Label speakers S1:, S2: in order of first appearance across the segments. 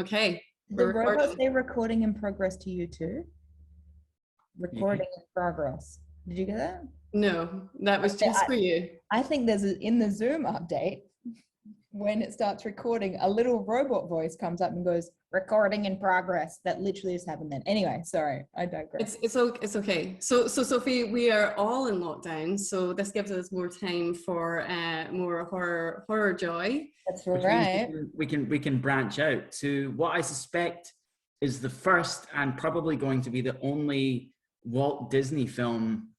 S1: Okay.
S2: The robot say recording in progress to you too? Recording in progress. Did you get that?
S1: No, that was just for you.
S2: I think there's in the Zoom update, when it starts recording, a little robot voice comes up and goes, recording in progress. That literally just happened then. Anyway, sorry, I digress.
S1: It's okay. So Sophie, we are all in lockdown, so this gives us more time for more horror joy.
S2: That's right.
S3: We can branch out to what I suspect is the first and probably going to be the only Walt Disney film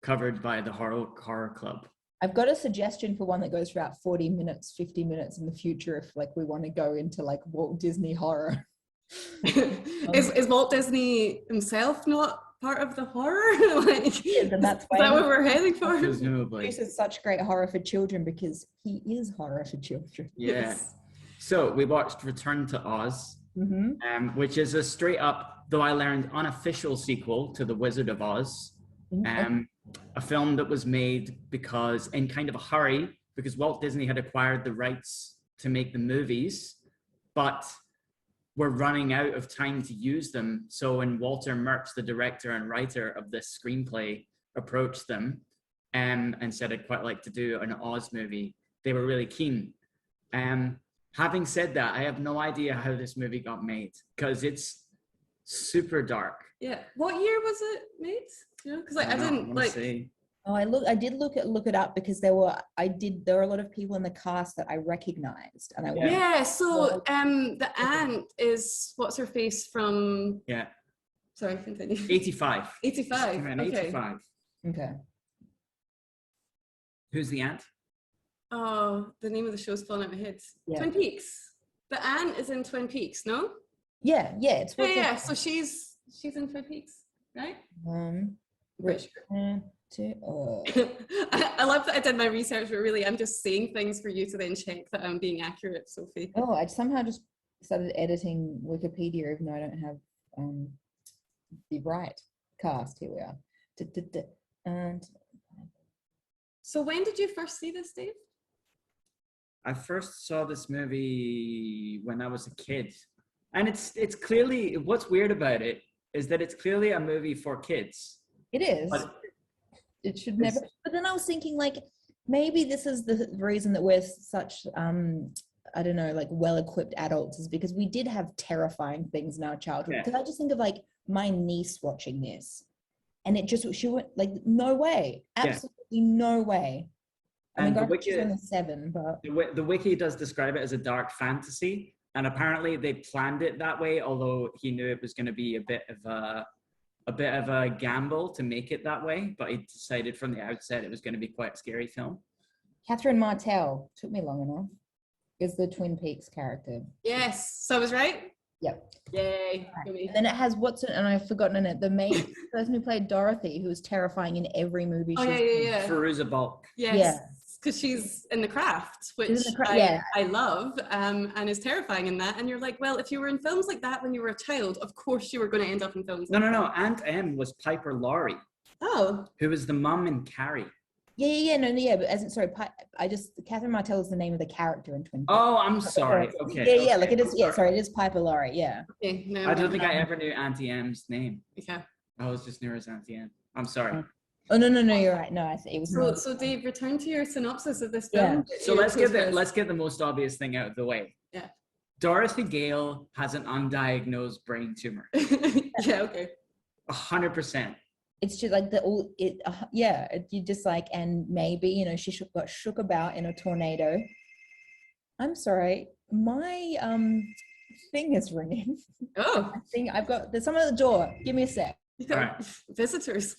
S3: covered by the Horror Club.
S2: I've got a suggestion for one that goes for about 40 minutes, 50 minutes in the future if like we want to go into like Walt Disney horror.
S1: Is Walt Disney himself not part of the horror? Like,
S2: is, and that's
S1: why what we're heading for?
S3: Presumably.
S2: This is such great horror for children because he is horror for children.
S3: Yeah. Yes. So we watched Return to Oz, which is a straight up, though I learned, unofficial sequel to The Wizard of Oz. A film that was made because in kind of a hurry, because Walt Disney had acquired the rights to make the movies, but were running out of time to use them. So when Walter Murch, the director and writer of this screenplay, approached them and said, I'd quite like to do an Oz movie, they were really keen. Having said that, I have no idea how this movie got made because it's super dark.
S1: Yeah. What year was it made? Yeah, because I didn't like.
S2: See. Oh, I did look it up because there were a lot of people in the cast that I recognized, and I went.
S1: Yeah. So the aunt is what's her face from?
S3: Yeah.
S1: Sorry, continue.
S3: 85.
S1: 85.
S3: Okay. 85.
S2: Okay.
S3: Who's the aunt?
S1: Oh, the name of the show's falling out of my head.
S2: Yeah.
S1: Twin Peaks. The aunt is in Twin Peaks, no?
S2: Yeah. It's
S1: yeah. So she's in Twin Peaks, right?
S2: Rich.
S1: I love that I did my research, but really I'm just saying things for you to then check that I'm being accurate, Sophie.
S2: Oh, I somehow just started editing Wikipedia even though I don't have the right cast. Here we are. And
S1: so when did you first see this, Dave?
S3: I first saw this movie when I was a kid. And it's clearly, what's weird about it is that it's clearly a movie for kids.
S2: It is.
S3: But
S2: it should never. But then I was thinking, like, maybe this is the reason that we're such, I don't know, like well-equipped adults is because we did have terrifying things in our childhood. Because I just think of like my niece watching this, and she went like, no way, absolutely no way. I mean, she's only 7, but
S3: the wiki does describe it as a dark fantasy. And apparently they planned it that way, although he knew it was going to be a bit of a gamble to make it that way. But he decided from the outset it was going to be quite a scary film.
S2: Catherine Martell, took me long enough, is the Twin Peaks character.
S1: Yes, so I was right.
S2: Yep.
S1: Yay.
S2: Right. And then it has and I've forgotten in it, the main person who played Dorothy, who was terrifying in every movie.
S1: Yeah.
S3: Fairuza Balk.
S1: Yes. Yeah. Because she's in The Craft, which I love, and is terrifying in that. And you're like, well, if you were in films like that when you were a child, of course you were going to end up in films.
S3: No. Aunt Em was Piper Laurie.
S1: Oh.
S3: Who was the mum in Carrie.
S2: But Catherine Martell is the name of the character in Twin Peaks.
S3: Oh, I'm sorry. Okay.
S2: Like it is. Yeah, sorry, it is Piper Laurie. Yeah.
S1: Okay. No,
S3: I don't think I ever knew Auntie M's name.
S1: Okay.
S3: I was just knew her as Auntie M. I'm sorry.
S2: Oh no, you're right. No, it was.
S1: So Dave, return to your synopsis of this film.
S3: Yeah. So let's get the most obvious thing out of the way.
S1: Yeah.
S3: Dorothy Gale has an undiagnosed brain tumor.
S1: Yeah. Okay.
S3: 100%.
S2: It's just like you just like, and maybe she got shook about in a tornado. I'm sorry, my thing is ringing.
S1: Oh.
S2: I think there's someone at the door. Give me a sec.
S3: All right.
S1: Visitors.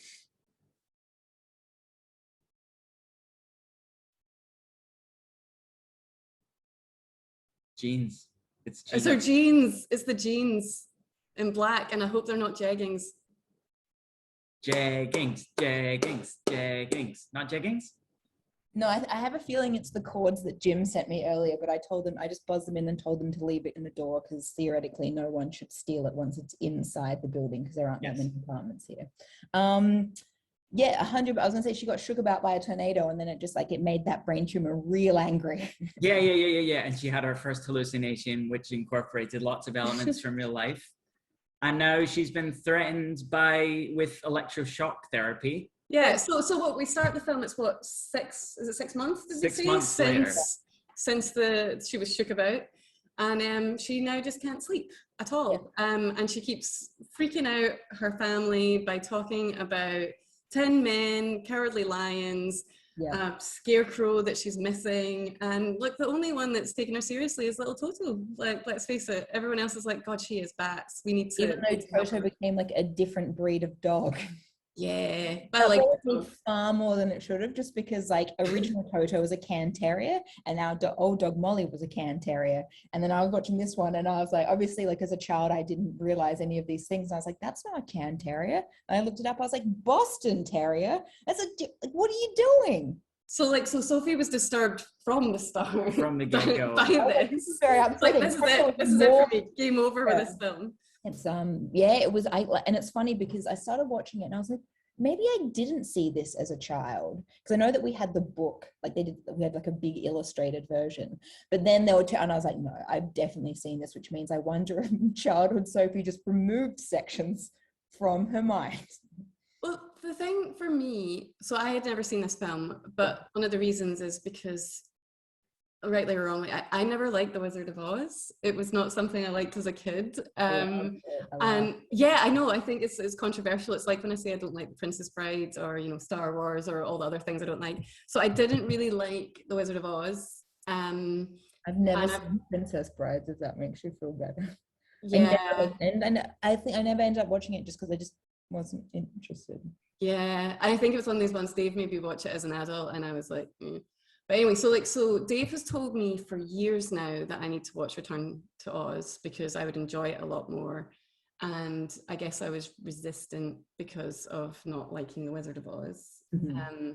S3: Jeans. It's
S1: her jeans. It's the jeans in black, and I hope they're not jeggings.
S3: Jeggings. Not jeggings?
S2: No, I have a feeling it's the cords that Jim sent me earlier, but I just buzzed them in and told them to leave it in the door because theoretically no one should steal it once it's inside the building because there aren't that many apartments here. Yeah, 100. I was gonna say she got shook about by a tornado, and then it just like it made that brain tumor real angry.
S3: Yeah. And she had her first hallucination, which incorporated lots of elements from real life. And now she's been threatened with electroshock therapy.
S1: Yeah. So what we start the film? It's what, 6 months? Did
S3: 6 months later.
S1: Since she was shook about, and she now just can't sleep at all. And she keeps freaking out her family by talking about 10 men, cowardly lions, scarecrow that she's missing, and look, the only one that's taking her seriously is little Toto. Like, let's face it, everyone else is like, God, she is bats. We need to.
S2: Even though Toto became like a different breed of dog.
S1: Yeah, but like
S2: far more than it should have, just because like original Toto was a can terrier, and now old dog Molly was a can terrier. And then I was watching this one, and I was like, obviously, like as a child, I didn't realize any of these things. And I was like, that's not a can terrier. And I looked it up. I was like, Boston Terrier. That's like, what are you doing?
S1: So Sophie was disturbed from the start.
S3: From the get-go.
S1: by this. Very upsetting. Like, this is it for me. Game over with this film.
S2: It's it was and it's funny because I started watching it and I was like, maybe I didn't see this as a child, because I know that we had the book, like we had like a big illustrated version, but then there were and I was like, no, I've definitely seen this, which means I wonder if childhood Sophie just removed sections from her mind.
S1: Well, the thing for me, so I had never seen this film, but one of the reasons is because, rightly or wrongly, I never liked The Wizard of Oz. It was not something I liked as a kid. And yeah, I know, I think it's controversial. It's like when I say I don't like The Princess Bride or, you know, Star Wars or all the other things I don't like. So I didn't really like The Wizard of Oz.
S2: I've never seen Princess Bride, if that makes you feel better.
S1: Yeah.
S2: And I think I never ended up watching it just because I just wasn't interested.
S1: Yeah, I think it was one of these ones, Dave made me watch it as an adult, and I was like, But anyway, so Dave has told me for years now that I need to watch Return to Oz because I would enjoy it a lot more. And I guess I was resistant because of not liking The Wizard of Oz,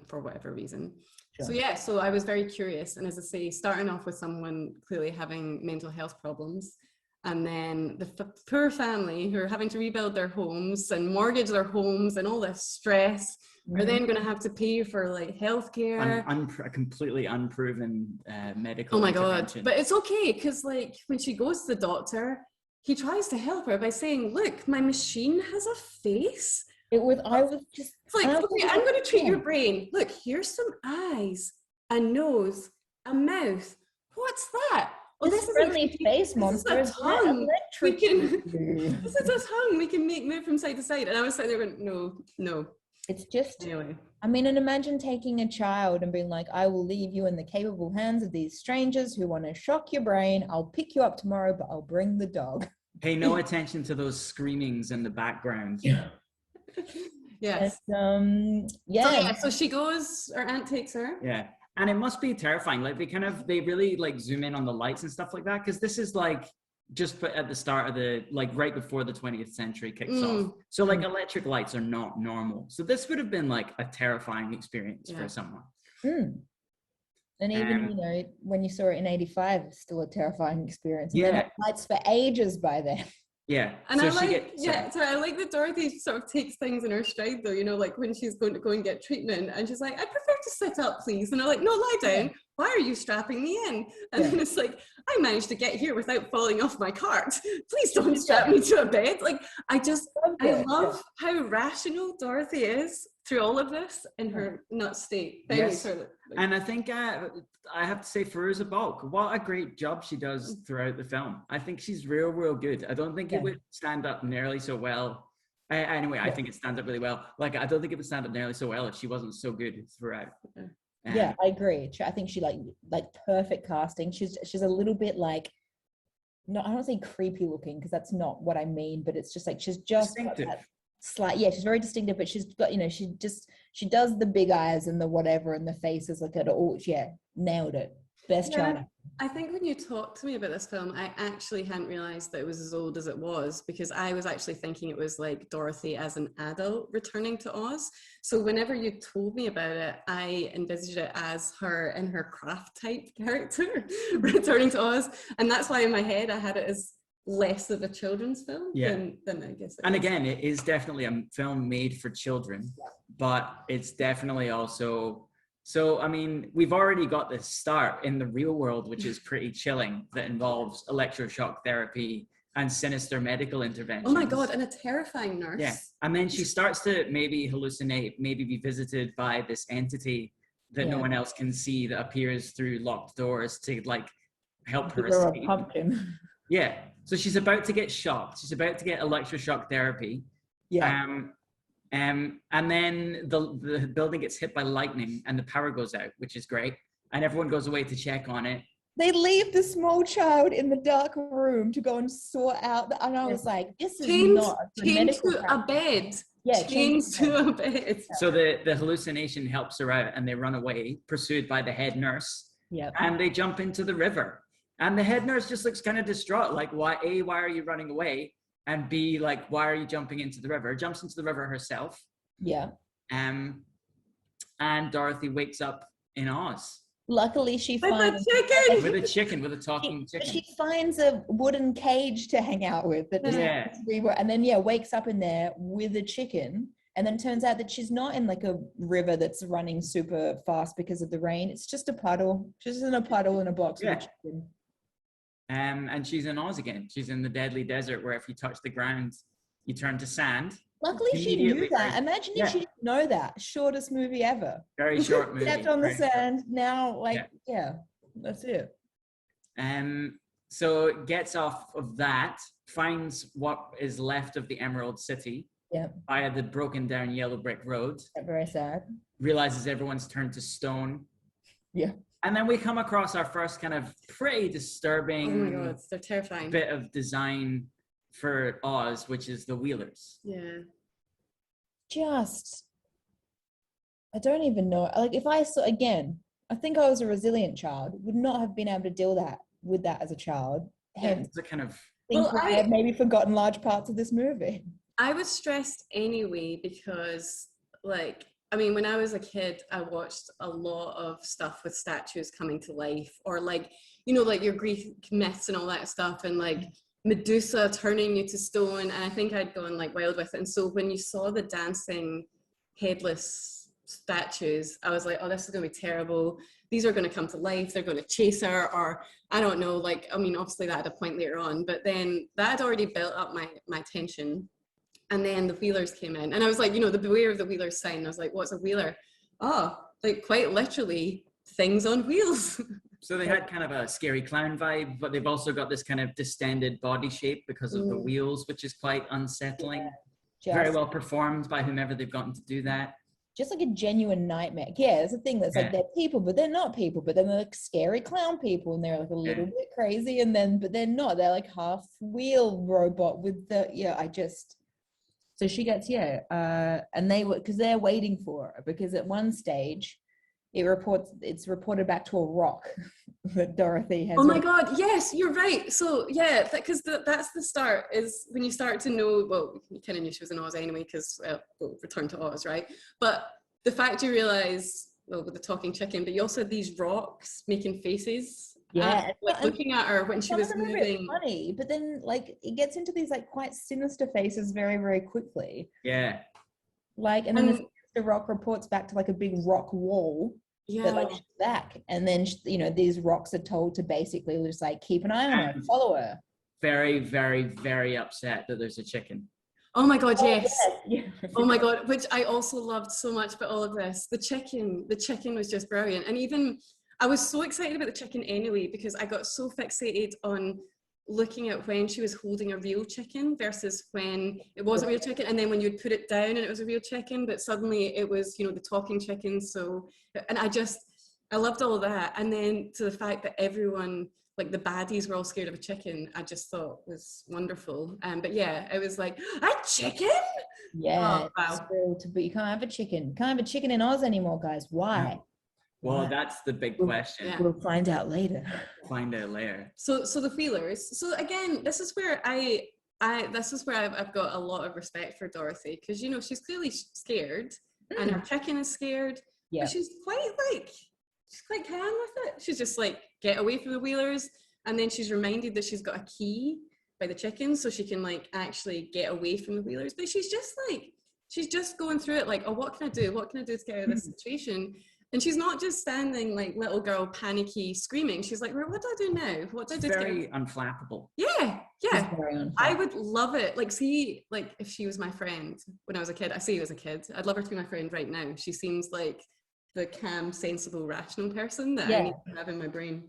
S1: for whatever reason. Sure. So I was very curious. And as I say, starting off with someone clearly having mental health problems, and then the poor family who are having to rebuild their homes and mortgage their homes and all this stress, are then going to have to pay for like healthcare.
S3: Completely unproven medical.
S1: Oh my God! But it's okay, because like when she goes to the doctor, he tries to help her by saying, "Look, my machine has a face."
S2: I was just
S1: it's like, okay, I'm going to treat your brain. Look, here's some eyes, a nose, a mouth. What's that?
S2: Oh, this is friendly face monster.
S1: This is a tongue. This is a tongue we can make move from side to side. And I was sitting there going, no.
S2: It's just,
S1: anyway.
S2: I mean, and imagine taking a child and being like, I will leave you in the capable hands of these strangers who want to shock your brain. I'll pick you up tomorrow, but I'll bring the dog.
S3: Pay no attention to those screamings in the background.
S1: Yes.
S2: So
S1: she goes, her aunt takes her.
S3: Yeah. And it must be terrifying. Like they really like zoom in on the lights and stuff like that. Cause this is like just put at the start of right before the 20th century kicks off. So like electric lights are not normal. So this would have been like a terrifying experience for someone.
S2: And even, you know, when you saw it in 85, it's still a terrifying experience. And they had lights for ages by then.
S3: Yeah.
S1: And so I like that Dorothy sort of takes things in her stride though, you know, like when she's going to go and get treatment and she's like, I prefer to sit up, please. And they're like, no, lie down. Why are you strapping me in? And then it's like, I managed to get here without falling off my cart. Please don't strap me to a bed. Like, I love how rational Dorothy is through all of this in her nut state.
S3: Yes. And I think I have to say, Fairuza Balk, what a great job she does throughout the film. I think she's real good. I don't think it would stand up nearly so well. I think it stands up really well. Like, I don't think it would stand up nearly so well if she wasn't so good throughout.
S2: I agree. I think she like perfect casting. She's a little bit like, no, I don't say creepy looking because that's not what I mean, but it's just like she's just
S3: distinctive.
S2: She's very distinctive, but she's got, you know, she does the big eyes and the whatever and the faces like it all. Nailed it. Best child.
S1: I think when you talked to me about this film, I actually hadn't realized that it was as old as it was, because I was actually thinking it was like Dorothy as an adult returning to Oz. So whenever you told me about it, I envisaged it as her in her craft type character returning to Oz. And that's why in my head I had it as less of a children's film than I guess it
S3: and
S1: is.
S3: Again, it is definitely a film made for children, but it's definitely also, so, I mean, we've already got this start in the real world, which is pretty chilling, that involves electroshock therapy and sinister medical interventions.
S1: Oh my God, and a terrifying nurse.
S3: Yeah, and then she starts to maybe hallucinate, maybe be visited by this entity that no one else can see, that appears through locked doors to like help her escape.
S2: A pumpkin.
S3: Yeah, so she's about to get shocked. She's about to get electroshock therapy.
S2: Yeah.
S3: And then the building gets hit by lightning and the power goes out, which is great. And everyone goes away to check on it.
S2: They leave the small child in the dark room to go and sort out. And I was like, this is not
S1: chained to a bed. Yeah, chained to a bed.
S3: So the hallucination helps her out and they run away, pursued by the head nurse.
S2: Yeah.
S3: And they jump into the river. And the head nurse just looks kind of distraught. Like, why are you running away? And B, like, why are you jumping into the river? Jumps into the river herself.
S2: Yeah.
S3: And Dorothy wakes up in Oz.
S2: Luckily, she
S1: finds
S3: with a talking chicken.
S2: She finds a wooden cage to hang out with that and then wakes up in there with a chicken. And then turns out that she's not in like a river that's running super fast because of the rain. It's just a puddle. She's in a puddle in a box with a chicken.
S3: And she's in Oz again. She's in the deadly desert where if you touch the ground, you turn to sand.
S2: Luckily, she knew that. Imagine if she didn't know that. Shortest movie ever.
S3: Very short movie.
S2: Stepped on the sand. Now, that's it.
S3: So it gets off of that, finds what is left of the Emerald City via the broken down yellow brick road.
S2: Very sad.
S3: Realizes everyone's turned to stone.
S2: Yeah.
S3: And then we come across our first kind of pretty disturbing
S1: oh my God, they're terrifying
S3: bit of design for Oz, which is the Wheelers.
S1: Yeah.
S2: I don't even know. Like if I saw, again, I think I was a resilient child, would not have been able to deal with that as a child. Hence,
S3: it's a kind of...
S2: I have maybe forgotten large parts of this movie.
S1: I was stressed anyway because like, I mean, when I was a kid, I watched a lot of stuff with statues coming to life, or like, you know, like your Greek myths and all that stuff, and like Medusa turning you to stone. And I think I'd gone like wild with it. And so when you saw the dancing headless statues, I was like, oh, this is going to be terrible. These are going to come to life. They're going to chase her, or I don't know. Like, I mean, obviously that had a point later on, but then that had already built up my tension. And then the Wheelers came in and I was like, you know, the beware of the Wheelers sign. I was like, what's a Wheeler? Oh, like quite literally things on wheels.
S3: So they had kind of a scary clown vibe, but they've also got this kind of distended body shape because of the wheels, which is quite unsettling. Very well performed by whomever they've gotten to do that.
S2: Just like a genuine nightmare. Yeah, there's a thing that's like they're people, but they're not people. But then they're like scary clown people, and they're like a little bit crazy, but they're not. They're like half wheel robot with the So she gets and because they're waiting for her, because at one stage it's reported back to a rock that Dorothy has.
S1: Oh my God, yes, you're right. So yeah, because that's the start, is when you start to know, well, you kind of knew she was in Oz anyway, because Return to Oz, right? But the fact you realize, well, with the talking chicken, but you also had these rocks making faces.
S2: Yeah,
S1: like looking at her when she was moving.
S2: Funny, but then like it gets into these like quite sinister faces very, very quickly.
S3: Yeah.
S2: Like, and then the rock reports back to like a big rock wall.
S1: Yeah.
S2: That like she's back, and then these rocks are told to basically just like keep an eye on her, follow her. Very,
S3: very, very upset that there's a chicken.
S1: Oh my God, yes. Oh my God, which I also loved so much about all of this. The chicken was just brilliant. And even I was so excited about the chicken anyway, because I got so fixated on looking at when she was holding a real chicken versus when it wasn't a real chicken, and then when you'd put it down and it was a real chicken, but suddenly it was, the talking chicken. So, and I loved all of that. And then to the fact that everyone, like the baddies, were all scared of a chicken, I just thought was wonderful. But yeah, it was like, a chicken?
S2: Yeah, wow. But you can't have a chicken. You can't have a chicken in Oz anymore, guys. Why?
S3: Well, that's the big question.
S2: We'll find out later.
S1: So the Wheelers. So again, this is where I've got a lot of respect for Dorothy, because she's clearly scared, and her chicken is scared. Yeah. But she's quite calm with it. She's just like, get away from the Wheelers, and then she's reminded that she's got a key by the chicken, so she can like actually get away from the Wheelers. But she's just like she's just going through it like, oh, what can I do? What can I do to get out of this situation? And she's not just standing like little girl panicky screaming. She's like, what do I do now? What do I do?
S3: Very unflappable.
S1: Yeah. I would love it. Like, see, like if she was my friend when I was a kid, I see you as a kid, I'd love her to be my friend right now. She seems like the calm, sensible, rational person that I need to have in my brain.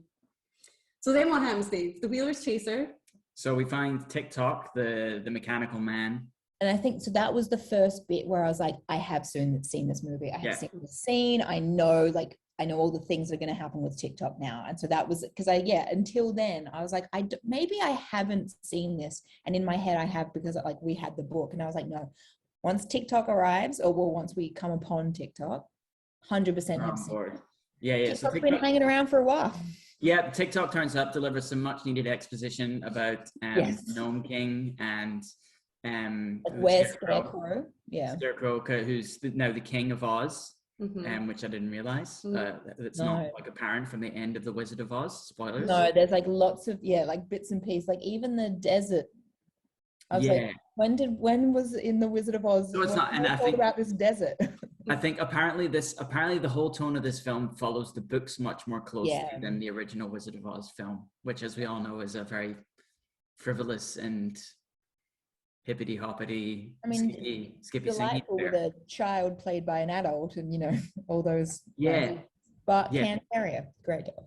S1: So then what happens, Dave? The Wheelers chase her. So
S3: we find TikTok, the mechanical man.
S2: And I think, so that was the first bit where I was like, I have seen this movie. I have seen the scene. I know all the things that are going to happen with TikTok now. And so that was, because until then I was like, maybe I haven't seen this. And in my head I have, because like we had the book, and I was like, no, once TikTok arrives, or once we come upon TikTok, 100% have seen it.
S3: Yeah.
S2: TikTok's so been hanging around for a while.
S3: Yeah, TikTok turns up, delivers some much needed exposition about Gnome King and
S2: where's Scarecrow? Yeah,
S3: Scarecrow, who's now the King of Oz, which I didn't realize. It's not like apparent from the end of the Wizard of Oz. Spoilers.
S2: No, there's like lots of like bits and pieces, like even the desert. I was like, when was in the Wizard of Oz?
S3: So it's not, and I
S2: think about this desert.
S3: I think apparently the whole tone of this film follows the books much more closely than the original Wizard of Oz film, which, as we all know, is a very frivolous and hippity hoppity, skippy
S2: delightful with a child played by an adult, and all those. But Cantaria, great job.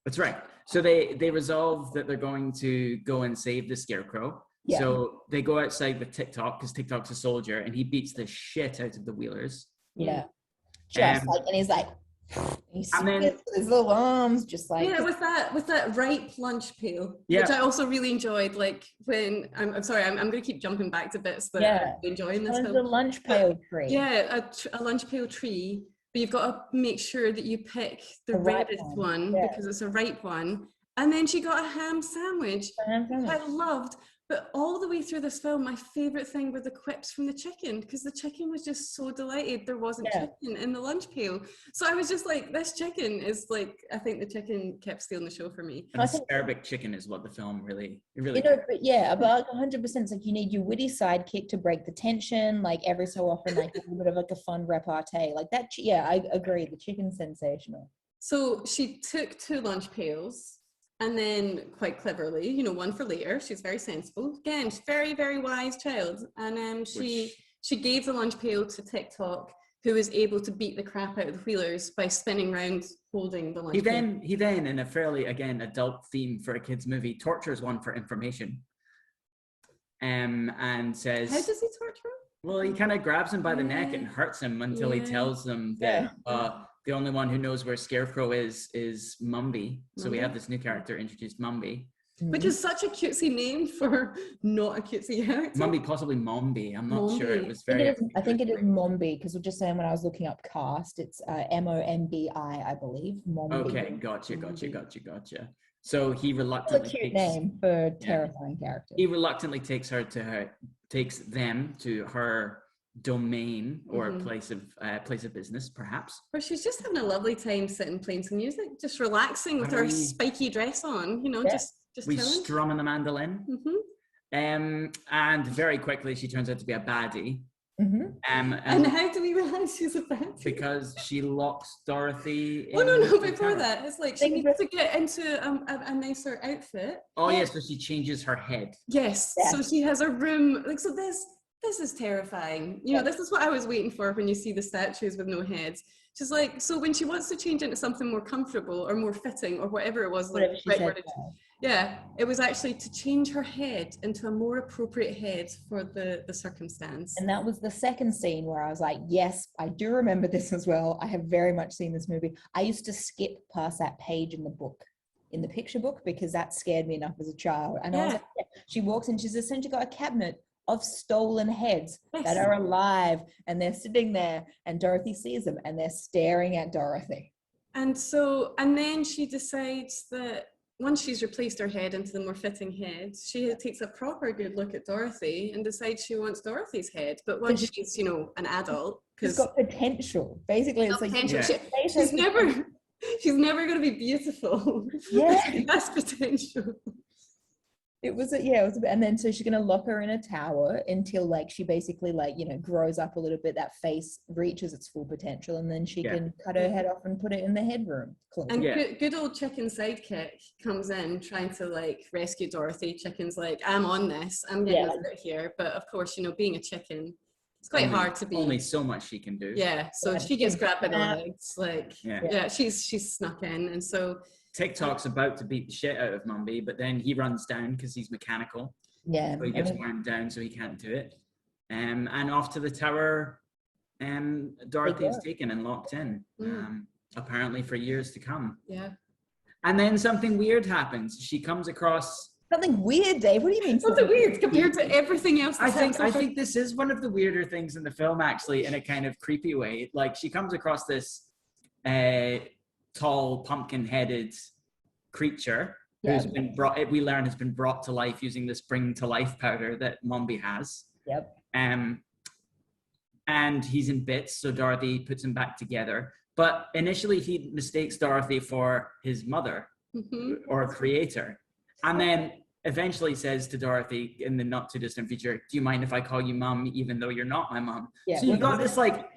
S3: That's right. So they resolve that they're going to go and save the Scarecrow. Yeah. So they go outside with TikTok, because TikTok's a soldier, and he beats the shit out of the Wheelers.
S2: Yeah. And he's like, he spits his little arms, just like.
S1: Yeah, with that ripe lunch pail, which I also really enjoyed. Like when I'm sorry, I'm going to keep jumping back to bits that I'm enjoying this film.
S2: The lunch pail tree.
S1: Yeah, a lunch pail tree, but you've got to make sure that you pick the reddest one because it's a ripe one. And then she got a ham sandwich, which I loved. But all the way through this film, my favorite thing were the quips from the chicken, because the chicken was just so delighted there wasn't chicken in the lunch pail. So I was just like, this chicken is like, I think the chicken kept stealing the show for me.
S3: And acerbic chicken is what the film really.
S2: But about 100%, it's like you need your witty sidekick to break the tension, like every so often, like a little bit of like a fun repartee. Like that, I agree, the chicken's sensational.
S1: So she took 2 lunch pails. And then, quite cleverly, one for later, she's very sensible. Again, she's very, very wise child. And she gave the lunch pail to TikTok, who was able to beat the crap out of the Wheelers by spinning around holding the lunch pail.
S3: He then, in a fairly, again, adult theme for a kid's movie, tortures one for information. And says...
S1: How does he torture him?
S3: Well, he kind of grabs him by the neck and hurts him until he tells them that... the only one who knows where Scarecrow is Mumby. So we have this new character introduced, Mumby.
S1: Which is such a cutesy name for not a cutesy character.
S3: Mumby, possibly Mombi. I'm not sure. It was very...
S2: I think it is Mombi, because we're just saying when I was looking up cast, it's Mombi, I believe. Mombi.
S3: Okay, gotcha. So he reluctantly...
S2: It's a cute name for a terrifying character.
S3: He reluctantly takes them to her domain or place of business, perhaps,
S1: where she's just having a lovely time sitting playing some music, just relaxing with her spiky dress on, just
S3: strumming the mandolin. And very quickly she turns out to be a baddie.
S1: And how do we realize she's a baddie?
S3: Because she locks Dorothy in.
S1: No, before that it's like she needs to get into a nicer outfit.
S3: So she changes her head.
S1: So she has a room, like, so this is terrifying. This is what I was waiting for when you see the statues with no heads. She's like, so when she wants to change into something more comfortable or more fitting or whatever it was, like, it was actually to change her head into a more appropriate head for the circumstance.
S2: And that was the second scene where I was like, yes, I do remember this as well. I have very much seen this movie. I used to skip past that page in the book, in the picture book, because that scared me enough as a child. And I was like, she walks in, she's essentially got a cabinet of stolen heads that are alive, and they're sitting there, and Dorothy sees them, and they're staring at Dorothy. And
S1: then she decides that once she's replaced her head into the more fitting head, she takes a proper good look at Dorothy and decides she wants Dorothy's head. But once she's, an adult,
S2: she's got potential. Basically, it's like
S1: she's never going to be beautiful.
S2: Yeah,
S1: that's potential.
S2: It was yeah, it was a bit, and then so she's gonna lock her in a tower until like she basically like, you know, grows up a little bit, that face reaches its full potential, and then she can cut her head off and put it in the headroom.
S1: And good old chicken sidekick comes in trying to like rescue Dorothy. Chicken's like, I'm on this, I'm getting out here. But of course, you know, being a chicken, it's quite hard to be.
S3: Only so much she can do.
S1: Yeah, so she gets grabbed by the legs, like she's snuck in, and so
S3: TikTok's about to beat the shit out of Mumby, but then he runs down because he's mechanical.
S2: Yeah.
S3: So he gets wound down, so he can't do it. And off to the tower, Dorothy is taken and locked in, apparently for years to come.
S1: Yeah.
S3: And then something weird happens. She comes across...
S2: Something weird, Dave? What do you mean?
S1: Something weird compared to everything else.
S3: I think this is one of the weirder things in the film, actually, in a kind of creepy way. Like, she comes across this tall, pumpkin-headed creature who's been brought, we learn has been brought to life using this bring to life powder that Mombi has.
S2: Yep.
S3: And he's in bits, so Dorothy puts him back together. But initially he mistakes Dorothy for his mother or creator. And then eventually says to Dorothy in the not too distant future, do you mind if I call you Mum even though you're not my mum?
S2: Yeah.
S3: So you've got this like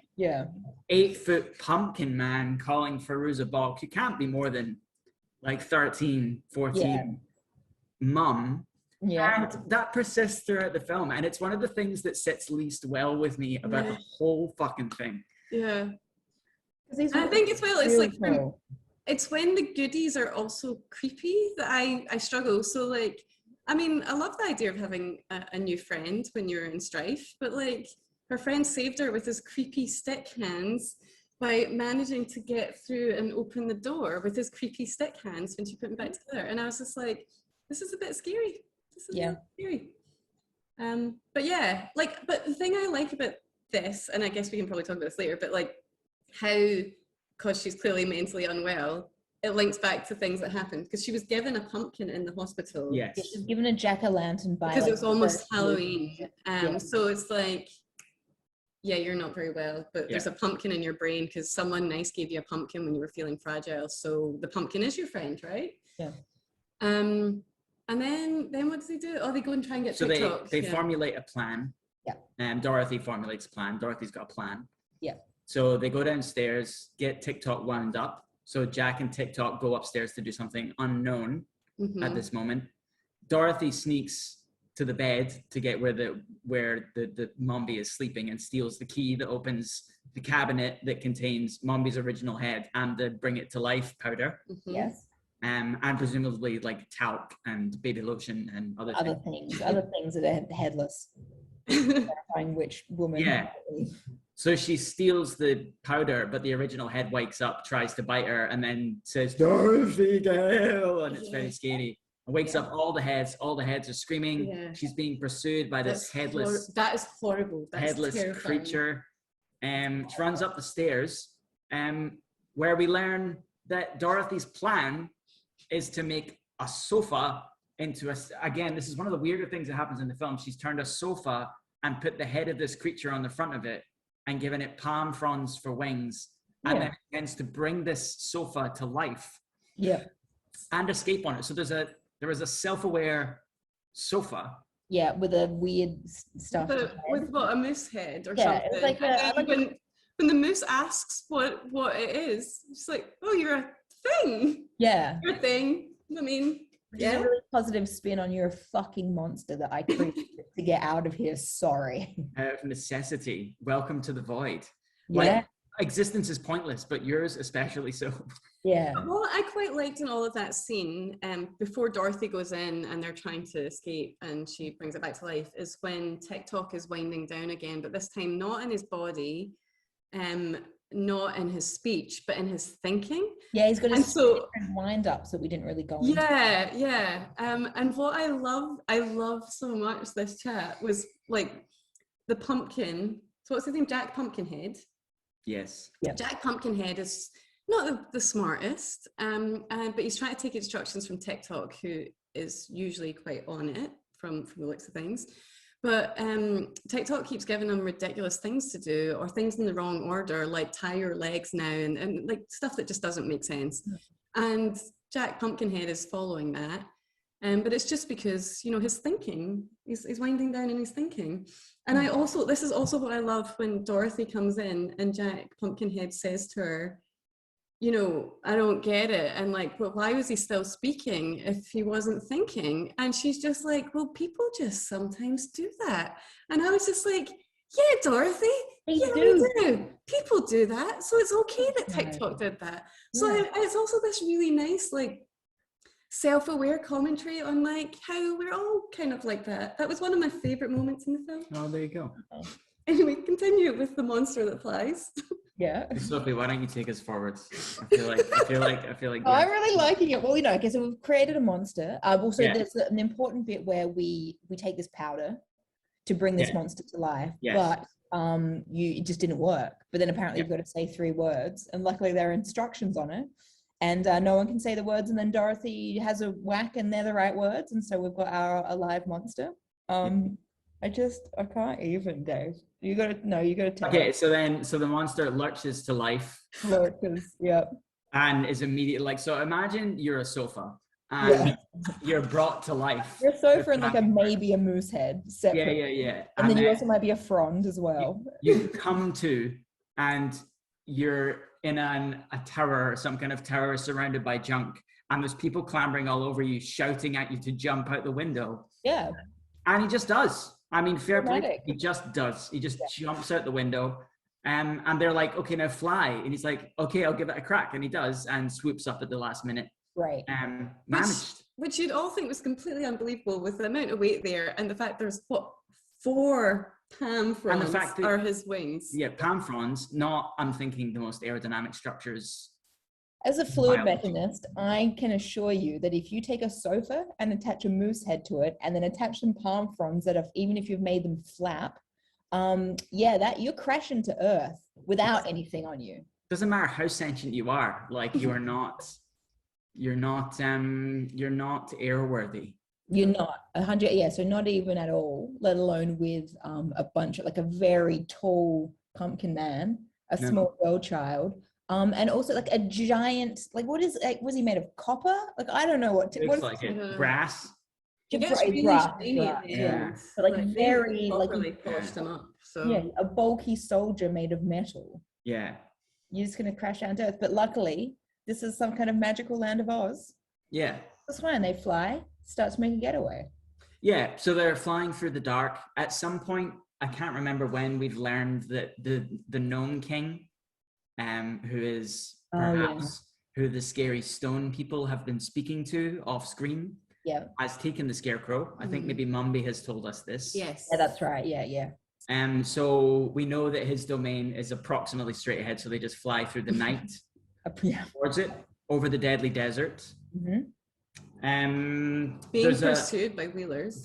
S2: 8-foot
S3: pumpkin man calling Firuza Balk, who can't be more than like 13, 14, mum. Yeah. And that persists throughout the film. And it's one of the things that sits least well with me about the whole fucking thing.
S1: Yeah. I think as well, it's like, it's when the goodies are also creepy that I struggle. So like, I mean, I love the idea of having a new friend when you're in strife, but like her friend saved her with his creepy stick hands by managing to get through and open the door with his creepy stick hands when she put them back together. And I was just like, this is a bit scary. This is a bit scary. But yeah, like, but the thing I like about this, and I guess we can probably talk about this later, but like how, because she's clearly mentally unwell, it links back to things that happened because she was given a pumpkin in the hospital.
S2: Yes. She was given a jack-o'-lantern by
S1: because it was almost Halloween. So it's like, yeah, you're not very well, but there's a pumpkin in your brain because someone nice gave you a pumpkin when you were feeling fragile. So the pumpkin is your friend, right?
S2: Yeah.
S1: And then what does he do? Oh, they go and try and get TikTok.
S3: So they formulate a plan.
S2: Yeah.
S3: Dorothy formulates a plan. Dorothy's got a plan.
S2: Yeah.
S3: So they go downstairs, get TikTok wound up. So Jack and TikTok go upstairs to do something unknown at this moment. Dorothy sneaks to the bed to get where the Mombi is sleeping and steals the key that opens the cabinet that contains Mombi's original head and the bring it to life powder.
S2: Yes.
S3: And presumably like talc and baby lotion and other things
S2: that are headless. Clarifying which woman.
S3: Yeah. So she steals the powder, but the original head wakes up, tries to bite her, and then says, Dorothy, Gale! And it's very scary. And wakes up all the heads are screaming. Yeah. She's being pursued by this headless...
S1: that is horrible. That's
S3: headless
S1: terrifying.
S3: Creature. She runs up the stairs, where we learn that Dorothy's plan is to make a sofa into a... Again, this is one of the weirder things that happens in the film. She's turned a sofa and put the head of this creature on the front of it and given it palm fronds for wings. And then it tends to bring this sofa to life.
S2: Yeah.
S3: And escape on it. So there was a self-aware sofa.
S2: Yeah, with a weird stuff.
S1: With what, a moose head or something? It's like when the moose asks what it is, it's like, oh, you're a thing.
S2: Yeah.
S1: You're a thing. I mean,
S2: a really positive spin on you're a fucking monster that I created to get out of here. Sorry.
S3: Out of necessity. Welcome to the void.
S2: Yeah.
S3: Like, existence is pointless, but yours especially so.
S2: Yeah.
S1: What I quite liked in all of that scene, before Dorothy goes in and they're trying to escape and she brings it back to life, is when TikTok is winding down again, but this time not in his body, not in his speech, but in his thinking.
S2: Yeah, he's got a different wind up, so we didn't really go into
S1: it. Yeah. And what I love so much this chat was like the pumpkin. So what's his name? Jack Pumpkinhead.
S3: Yes.
S2: Yeah.
S1: Jack Pumpkinhead is not the smartest, but he's trying to take instructions from TikTok, who is usually quite on it from the looks of things. But TikTok keeps giving him ridiculous things to do, or things in the wrong order, like tie your legs now, and like stuff that just doesn't make sense. And Jack Pumpkinhead is following that. But it's just because, you know, his thinking, he's winding down and he's thinking. And I also, this is also what I love when Dorothy comes in and Jack Pumpkinhead says to her, you know, I don't get it. And like, but why was he still speaking if he wasn't thinking? And she's just like, well, people just sometimes do that. And I was just like, yeah, Dorothy, they do. People do that. So it's okay that TikTok did that. So it's also this really nice, like, self-aware commentary on like how we're all kind of like that. That was one of my favorite moments in the film.
S3: Oh, there you go.
S1: Anyway, continue with the monster that flies.
S2: Yeah.
S3: Sophie, why don't you take us forwards? I feel like.
S2: Oh, I'm really liking it. Well, you know, okay, so we've created a monster. Also, there's an important bit where we take this powder to bring this monster to life, but it just didn't work. But then apparently you've got to say 3 words, and luckily there are instructions on it. And no one can say the words, and then Dorothy has a whack and they're the right words. And so we've got our alive monster. I can't even, Dave. You gotta tell.
S3: Okay, so the monster lurches to life.
S2: Lurches, yep.
S3: And is immediately like, so imagine you're a sofa and you're brought to life.
S2: You're a sofa and like maybe a moose head. Separate.
S3: Yeah.
S2: And then you also might be a frond as well.
S3: You come to, and you're in a tower, some kind of tower surrounded by junk, and there's people clambering all over you, shouting at you to jump out the window.
S2: Yeah.
S3: And he just does. I mean, fair play. He just does. He just jumps out the window. And they're like, okay, now fly. And he's like, okay, I'll give it a crack. And he does, and swoops up at the last minute.
S2: Right.
S3: Managed.
S1: Which you'd all think was completely unbelievable with the amount of weight there, and the fact there's 4 palm fronds, and the fact that, are his wings.
S3: Yeah, palm fronds, not, I'm thinking, the most aerodynamic structures.
S2: As a fluid mechanist, I can assure you that if you take a sofa and attach a moose head to it, and then attach some palm fronds that, even if you've made them flap, that you're crashing to earth without anything on you.
S3: Doesn't matter how sentient you are, like you're not airworthy.
S2: You're not 100, so not even at all, let alone with a bunch of, like, a very tall pumpkin man, small girl child, and also like a giant, like, was he made of copper? Like, I don't know what.
S3: Looks like it. Brass.
S2: Yeah. But like very like
S1: polished them up. So
S2: yeah, a bulky soldier made of metal.
S3: Yeah.
S2: You're just gonna crash down to earth. But luckily, this is some kind of magical land of Oz.
S3: Yeah.
S2: That's fine. They fly, start to make a getaway.
S3: Yeah. So they're flying through the dark. At some point, I can't remember when, we've learned that the Gnome King, who is perhaps who the scary stone people have been speaking to off screen, has taken the Scarecrow. I think maybe Mumby has told us this.
S1: Yes.
S2: Yeah, that's right. Yeah.
S3: So we know that his domain is approximately straight ahead, so they just fly through the night towards it, over the deadly desert.
S1: Being pursued by wheelers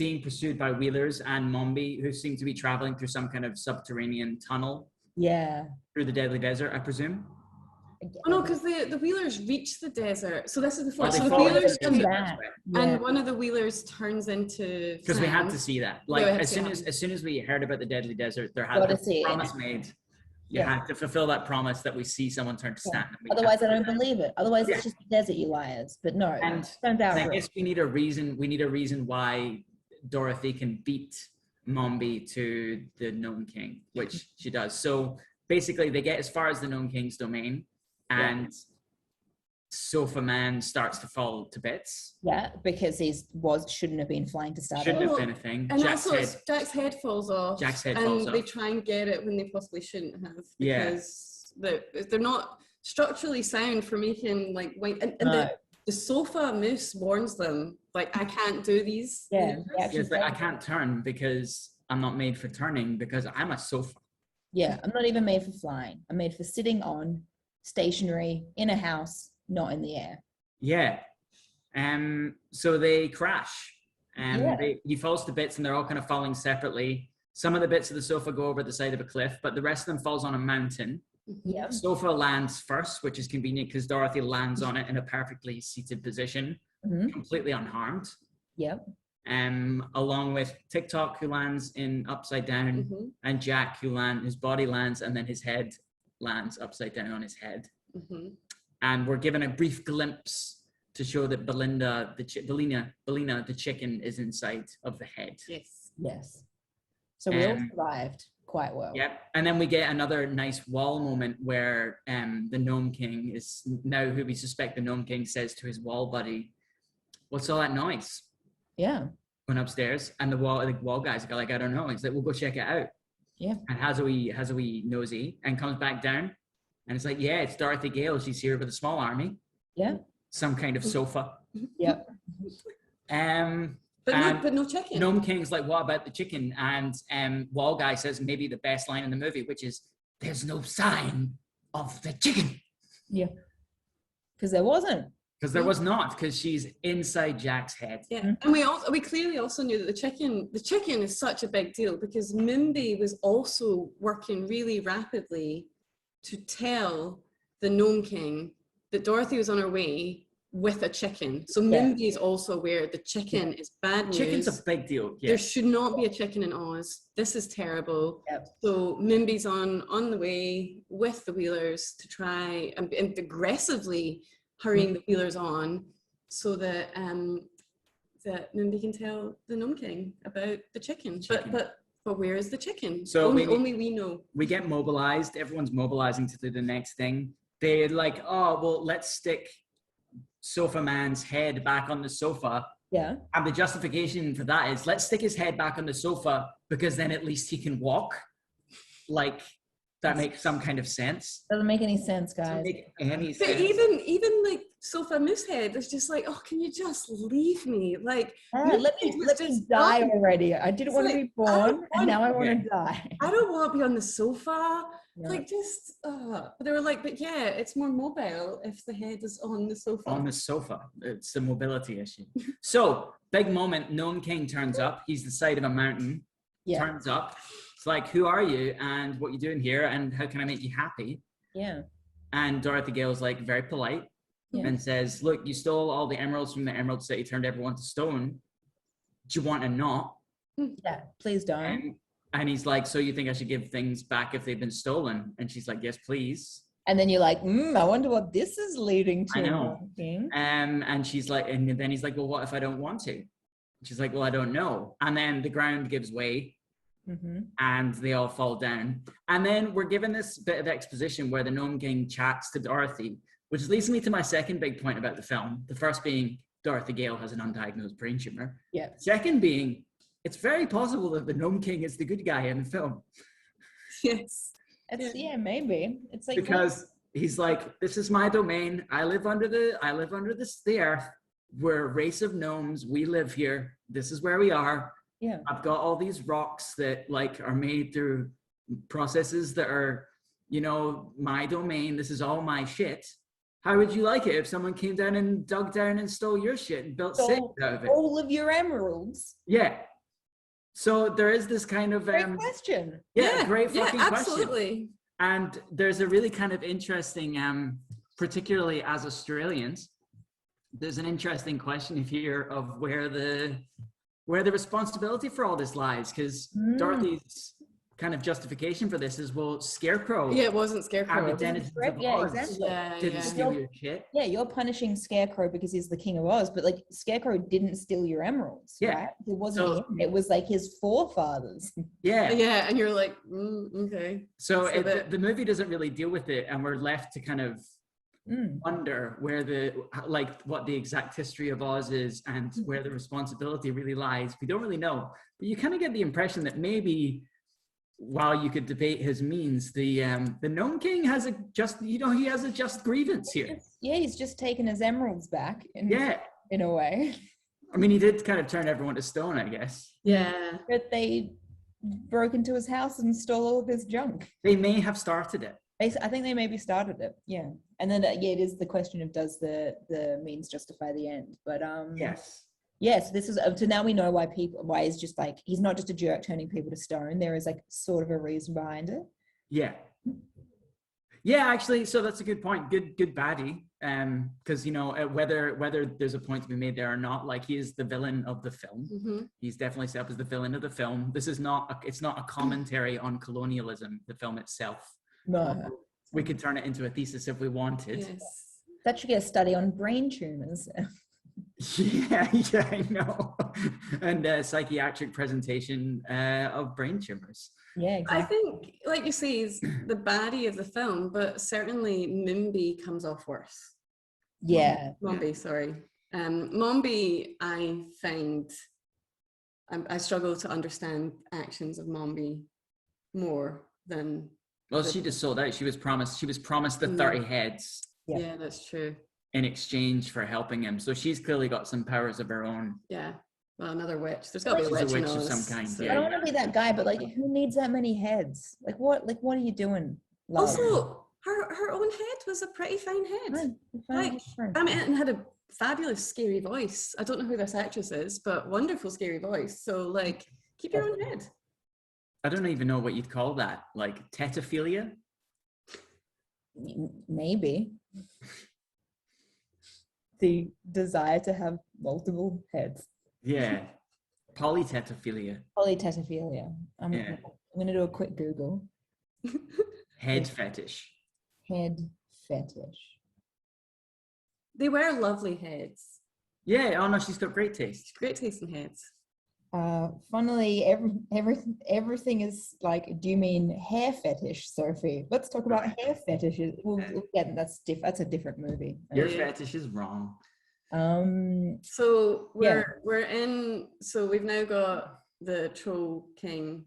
S3: and Mombi, who seem to be traveling through some kind of subterranean tunnel.
S2: Yeah.
S3: Through the deadly desert, I presume.
S1: Oh no, because the wheelers reach the desert. So this is before. So the wheelers come back, and one of the wheelers turns into.
S3: Because we had to see that. Like as soon as we heard about the deadly desert, there had to be a promise made. You had to fulfill that promise that we see someone turn to sand.
S2: Otherwise, I don't believe it. Otherwise, it's just a desert, you liars. But no,
S3: and I guess we need a reason. We need a reason why Dorothy can beat Mombi to the Gnome King, which she does. So basically, they get as far as the Gnome King's domain, and Sofa Man starts to fall to bits.
S2: Yeah, because shouldn't have been flying to start.
S3: Shouldn't have been a thing.
S1: And Jack's head falls off.
S3: Jack's head falls off.
S1: And they try and get it when they possibly shouldn't have, because they're not structurally sound for making like white. And the sofa moose warns them, like, I can't do these.
S2: Yeah,
S3: it's like, I can't turn because I'm not made for turning, because I'm a sofa.
S2: Yeah, I'm not even made for flying. I'm made for sitting on, stationary, in a house, not in the air.
S3: Yeah. So they crash. He falls to bits, and they're all kind of falling separately. Some of the bits of the sofa go over the side of a cliff, but the rest of them falls on a mountain.
S2: Yeah.
S3: Sofa lands first, which is convenient because Dorothy lands on it in a perfectly seated position, completely unharmed.
S2: Yep.
S3: Along with TikTok, who lands in upside down, and Jack, his body lands, and then his head lands upside down on his head. And we're given a brief glimpse to show that Belinda, the chicken, is inside of the head.
S2: Yes. So we all survived quite well.
S3: Yep. And then we get another nice wall moment where the Gnome King is now who we suspect the Gnome King says to his wall buddy, "What's all that noise?"
S2: Yeah.
S3: Went upstairs, and the wall guys go like, "I don't know." He's like, "We'll go check it out."
S2: Yeah.
S3: And has a wee nosy and comes back down, and it's like, "Yeah, it's Dorothy Gale. She's here with a small army."
S2: Yeah.
S3: Some kind of sofa.
S2: Yep.
S1: But no chicken.
S3: Gnome King's like, "What about the chicken?" And wall guy says maybe the best line in the movie, which is, "There's no sign of the chicken."
S2: Yeah. Because there wasn't.
S3: Because there was not, because she's inside Jack's head.
S1: Yeah, and we clearly also knew that the chicken is such a big deal because Mimby was also working really rapidly to tell the Gnome King that Dorothy was on her way with a chicken. So Mimby is also aware the chicken is bad news.
S3: Chicken's a big deal. Yeah.
S1: There should not be a chicken in Oz. This is terrible.
S2: Yep.
S1: So Mimby's on the way with the Wheelers to try and aggressively hurrying the Wheelers on so that that Mimby can tell the Gnome King about the chicken. But where is the chicken?
S3: So
S1: only we know.
S3: We get mobilized. Everyone's mobilizing to do the next thing. They're like, "Oh, well, let's stick Sofa Man's head back on the sofa."
S2: Yeah.
S3: And the justification for that is, let's stick his head back on the sofa because then at least he can walk. Like, that makes some kind of sense.
S2: Doesn't make any sense, guys.
S3: Doesn't make any
S1: But
S3: sense.
S1: even like Sofa Moosehead was just like, "Oh, can you just leave me? Like,
S2: let me die already. I didn't want to be born, and now I want to die.
S1: I don't want to be on the sofa."
S2: No.
S1: Like, just but they were like, "But yeah, it's more mobile if the head is on the sofa."
S3: On the sofa. It's a mobility issue. So, big moment. Gnome King turns up. He's the side of a mountain.
S2: Yeah.
S3: Turns up. It's like, "Who are you? And what you doing here? And how can I make you happy?"
S2: Yeah.
S3: And Dorothy Gale's like very polite and says, "Look, you stole all the emeralds from the Emerald City, turned everyone to stone. Do you want to not?"
S2: Yeah, please don't.
S3: And he's like, "So you think I should give things back if they've been stolen?" And she's like, "Yes, please."
S2: And then you're like, I wonder what this is leading to.
S3: I know. And she's like, and then he's like, "Well, what if I don't want to?" She's like, "Well, I don't know." And then the ground gives way. And they all fall down. And then we're given this bit of exposition where the Gnome King chats to Dorothy, which leads me to my second big point about the film. The first being Dorothy Gale has an undiagnosed brain tumor.
S2: Yeah.
S3: Second being, it's very possible that the Gnome King is the good guy in the film.
S1: Yes.
S2: Maybe. It's like,
S3: because he's like, "This is my domain. I live under the earth. We're a race of gnomes. We live here. This is where we are.
S2: Yeah.
S3: I've got all these rocks that like are made through processes that are, my domain. This is all my shit. How would you like it if someone came down and dug down and stole your shit and built cities out of it?
S2: All of your emeralds."
S3: Yeah. So there is this kind of
S2: great question.
S3: Yeah, great fucking
S1: absolutely.
S3: question. And there's a really kind of interesting, particularly as Australians, there's an interesting question here of where the responsibility for all this lies, because Dorothy's kind of justification for this is, well, Scarecrow.
S1: Yeah, it wasn't Scarecrow.
S3: Didn't steal your shit.
S2: Yeah, you're punishing Scarecrow because he's the king of Oz, but like Scarecrow didn't steal your emeralds, right? It wasn't him. It was like his forefathers.
S3: Yeah.
S1: Yeah, and you're like, okay.
S3: So the movie doesn't really deal with it, and we're left to kind of wonder where what the exact history of Oz is and where the responsibility really lies. We don't really know, but you kind of get the impression that maybe, while you could debate his means, the Gnome King has a just grievance here.
S2: Yeah, he's just taken his emeralds back. In a way.
S3: I mean, he did kind of turn everyone to stone, I guess.
S1: Yeah.
S2: But they broke into his house and stole all of his junk.
S3: They may have started it.
S2: I think they maybe started it. Yeah. And then it is the question of, does the means justify the end? But
S3: yes.
S2: Yes, this is so now we know why he's just like, he's not just a jerk turning people to stone. There is like sort of a reason behind it.
S3: Yeah. Yeah, actually, so that's a good point. Good baddie. Because whether there's a point to be made there or not, like, he is the villain of the film. He's definitely set up as the villain of the film. This is it's not a commentary on colonialism, the film itself.
S2: No.
S3: We could turn it into a thesis if we wanted.
S1: Yes.
S2: That should get a study on brain tumors.
S3: Yeah, I know. And psychiatric presentation of brain tumors.
S2: Yeah, exactly.
S1: I think, like you say, is the baddie of the film, but certainly Mimby comes off worse.
S2: Yeah.
S1: Mombi, sorry. Mombi, I find, I struggle to understand actions of Mombi more than.
S3: Well, she just sold out. She was promised the 30 heads.
S1: Yeah, that's true.
S3: In exchange for helping him. So she's clearly got some powers of her own.
S1: Yeah. Well, another witch. There's got to be a witch
S3: of some kind.
S1: So.
S3: Yeah,
S2: I don't want to be that guy, but like, who needs that many heads? Like, what are you doing? Love?
S1: Also, her own head was a pretty fine head.
S2: Fine.
S1: I mean, and had a fabulous, scary voice. I don't know who this actress is, but wonderful, scary voice. So, like, keep your own head.
S3: I don't even know what you'd call that. Like tetaphilia?
S2: Maybe. The desire to have multiple heads.
S3: Yeah. Polytetaphilia.
S2: Polytetaphilia. I'm going to do a quick Google.
S3: Head fetish.
S2: Head fetish.
S1: They were lovely heads.
S3: Yeah. Oh no, she's got great taste.
S1: Great taste in heads.
S2: Funnily, everything is like, do you mean hair fetish, Sophie? Let's talk about hair fetishes. That's a different movie.
S3: Your fetish is wrong.
S1: So we're in. So we've now got the Troll King.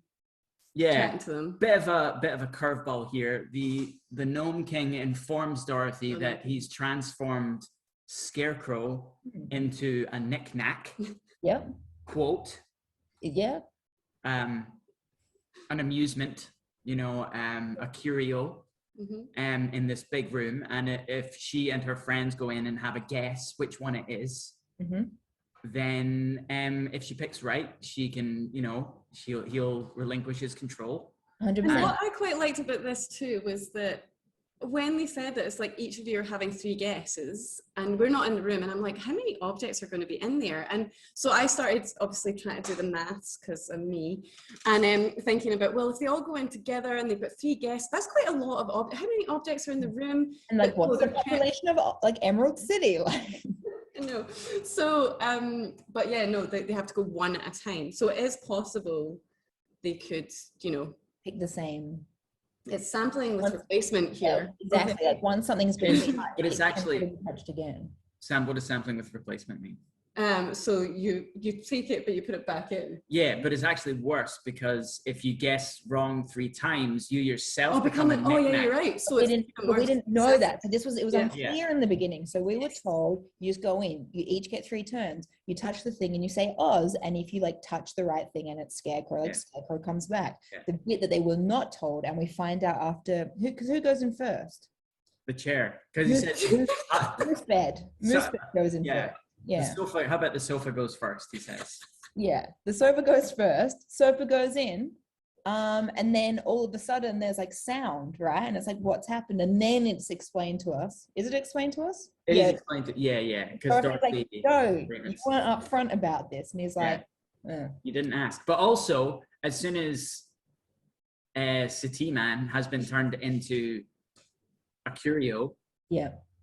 S1: Chatting to them.
S3: Bit of a curveball here. The Gnome King informs Dorothy that he's transformed Scarecrow into a knick-knack.
S2: Yep.
S3: Quote.
S2: Yeah.
S3: An amusement, a curio, in this big room, and if she and her friends go in and have a guess which one it is, then if she picks right, she can, he'll relinquish his control.
S2: 100%.
S1: What I quite liked about this too was that when they said that it's like each of you are having 3 guesses and we're not in the room, and I'm like, how many objects are going to be in there? And so I started obviously trying to do the maths because of me, and thinking about, well, if they all go in together and they've got 3 guests, that's quite a lot of how many objects are in the room?
S2: And like, what's the population of like Emerald City? Like,
S1: no. So but yeah, no, they have to go one at a time. So it is possible they could,
S2: pick the same.
S1: It's sampling with replacement here.
S2: Yeah, exactly. Like once something's been touched,
S3: but it's actually
S2: be touched again.
S3: Sam, what does sampling with replacement mean?
S1: So you take it, but you put it back in.
S3: Yeah, but it's actually worse because if you guess wrong 3 times, you yourself
S1: become an yeah, you're right. So
S2: we didn't know that. So it was unclear in the beginning. So we were told you just go in, you each get 3 turns, you touch the thing and you say Oz, and if you like touch the right thing and it's Scarecrow, Scarecrow comes back. Yeah. The bit that they were not told, and we find out after who goes in first?
S3: The chair, because he said
S2: Moose bed goes in first. Yeah.
S3: The sofa, how about the sofa goes first, he says.
S2: Yeah, the sofa goes first, sofa goes in, and then all of a sudden there's like sound, right? And it's like, what's happened? And then it's explained to us. Is it explained to us?
S3: It is explained to, yeah. Because Dorothy,
S2: like, no, you weren't upfront about this. And he's like,
S3: you didn't ask. But also, as soon as City Man has been turned into a curio,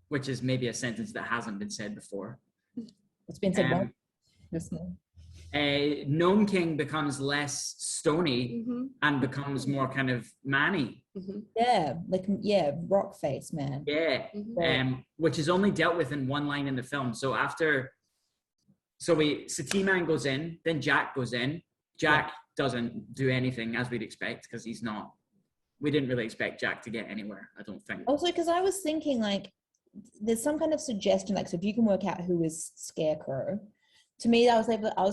S3: which is maybe a sentence that hasn't been said before.
S2: It's been said
S3: Gnome King becomes less stony and becomes more kind of man-y.
S2: Rock face man.
S3: Which is only dealt with in one line in the film. So City Man goes in, then Jack goes in. Jack doesn't do anything as we'd expect because we didn't really expect Jack to get anywhere, I don't think.
S2: Also, because I was thinking like, there's some kind of suggestion, like, so if you can work out who is Scarecrow, to me, I was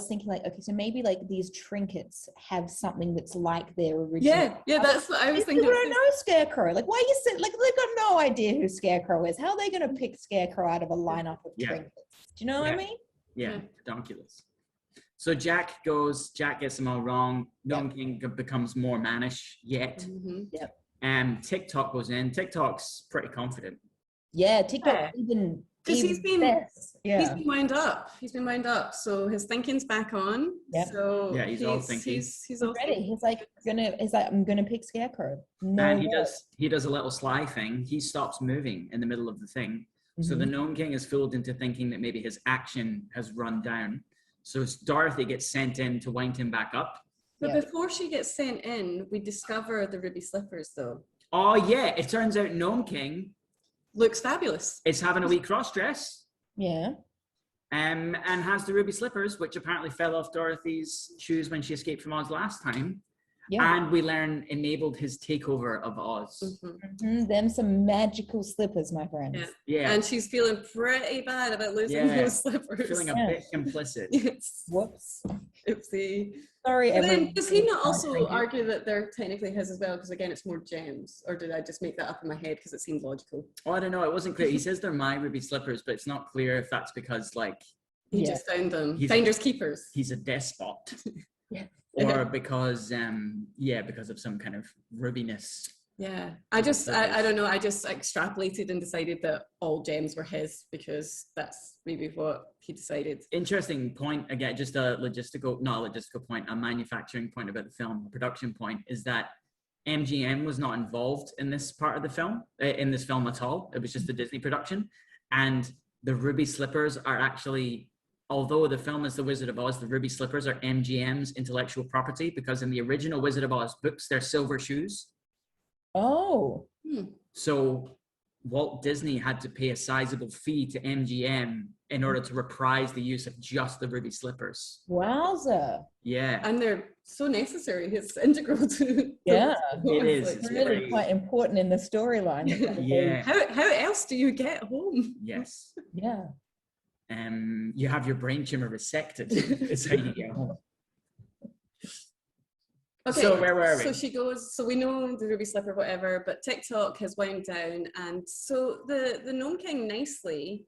S2: thinking like, okay, so maybe like these trinkets have something that's like their original.
S1: Yeah, that's what I was thinking.
S2: People don't know Scarecrow. Like, why are you saying, like, they've got no idea who Scarecrow is. How are they going to pick Scarecrow out of a lineup of trinkets? Do you know what I mean?
S3: Yeah, pedonculous. So Jack gets them all wrong. Gnome King becomes more mannish yet. TikTok goes in. TikTok's pretty confident.
S2: Yeah, TikTok even
S1: because he's been wound up. He's been wound up, so his thinking's back on. So
S3: he's all thinking.
S1: He's all
S2: ready. He's like, I'm gonna pick Scarecrow.
S3: And he does a little sly thing. He stops moving in the middle of the thing, So the Gnome King is fooled into thinking that maybe his action has run down. So Dorothy gets sent in to wind him back up.
S1: But before she gets sent in, we discover the ruby slippers, though.
S3: Oh, yeah. It turns out Gnome King
S1: looks fabulous.
S3: Is having a wee cross dress.
S2: Yeah.
S3: And has the ruby slippers, which apparently fell off Dorothy's shoes when she escaped from Oz last time. Yeah. And we learn enabled his takeover of Oz.
S2: Them some magical slippers, my friends.
S3: Yeah.
S1: And she's feeling pretty bad about losing those slippers.
S3: Feeling a bit complicit.
S1: Yes.
S2: Whoops.
S1: Oopsie.
S2: Sorry,
S1: then does he not also argue that they're technically his as well? Because again, it's more gems. Or did I just make that up in my head because it seemed logical?
S3: Oh, I don't know. It wasn't clear. He says they're my ruby slippers, but it's not clear if that's because, like...
S1: He just found them. Finders keepers.
S3: He's a despot. Or because, because of some kind of rubiness.
S1: Yeah. I don't know. I just extrapolated and decided that all gems were his because that's maybe what he decided.
S3: Interesting point. Again, just a manufacturing point about the film, a production point, is that MGM was not involved in this part of the film, in this film at all. It was just a Disney production. And the ruby slippers are actually... Although the film is The Wizard of Oz, the ruby slippers are MGM's intellectual property because in the original Wizard of Oz books, they're silver shoes.
S2: Oh.
S3: So Walt Disney had to pay a sizable fee to MGM in order to reprise the use of just the ruby slippers.
S2: Wowza.
S3: Yeah.
S1: And they're so necessary. It's integral to...
S3: It is.
S2: It's really quite important in the storyline.
S3: Yeah.
S1: How else do you get home?
S3: Yes.
S2: Yeah.
S3: You have your brain tumor resected. Is how you get home.
S1: Okay,
S3: so where were we?
S1: So she goes, so we know the ruby slipper, whatever, but TikTok has wound down. And so the Gnome King nicely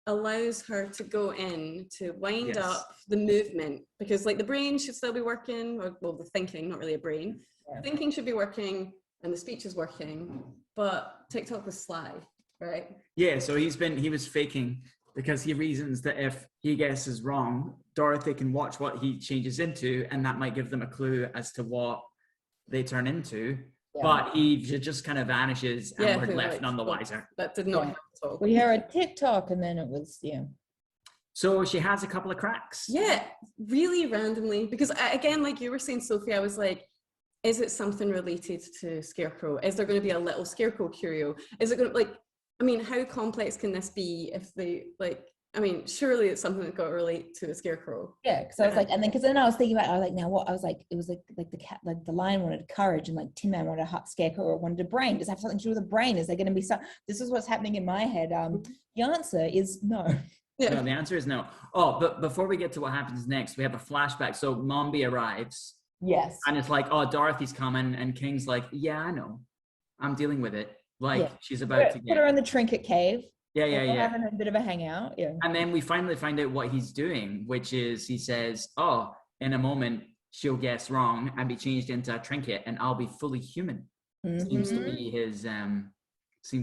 S1: allows her to go in to wind up the movement because like the brain should still be working, or well, the thinking, not really a brain. Yeah. Thinking should be working and the speech is working, but TikTok was sly, right?
S3: Yeah, so he was faking because he reasons that if he guesses wrong, Dorothy can watch what he changes into, and that might give them a clue as to what they turn into. Yeah. But he just kind of vanishes, and we're left none the wiser.
S1: That did not help at all.
S2: We hear a TikTok, and then it was,
S3: So she has a couple of cracks.
S1: Yeah, really randomly. Because again, like you were saying, Sophie, I was like, is it something related to Scarecrow? Is there going to be a little Scarecrow curio? Is it going to, like, I mean, how complex can this be if they, like, I mean, surely it's something that's got to relate to the Scarecrow.
S2: Yeah, because I was like, and then, because then I was thinking about, I was like, now what? I was like, it was like the cat, like the lion wanted courage, and like Tin Man wanted a Scarecrow, or wanted a brain. Does it have something to do with the brain? Is there going to be some? This is what's happening in my head. The answer is no.
S3: Yeah. No, the answer is no. Oh, but before we get to what happens next, we have a flashback. So Mombi arrives.
S2: Yes.
S3: And it's like, oh, Dorothy's coming, and King's like, yeah, I know, I'm dealing with it. Like she's about to
S2: put her in the trinket cave.
S3: Yeah.
S2: Having a bit of a hangout. Yeah.
S3: And then we finally find out what he's doing, which is he says, oh, in a moment she'll guess wrong and be changed into a trinket, and I'll be fully human. Mm-hmm. Seems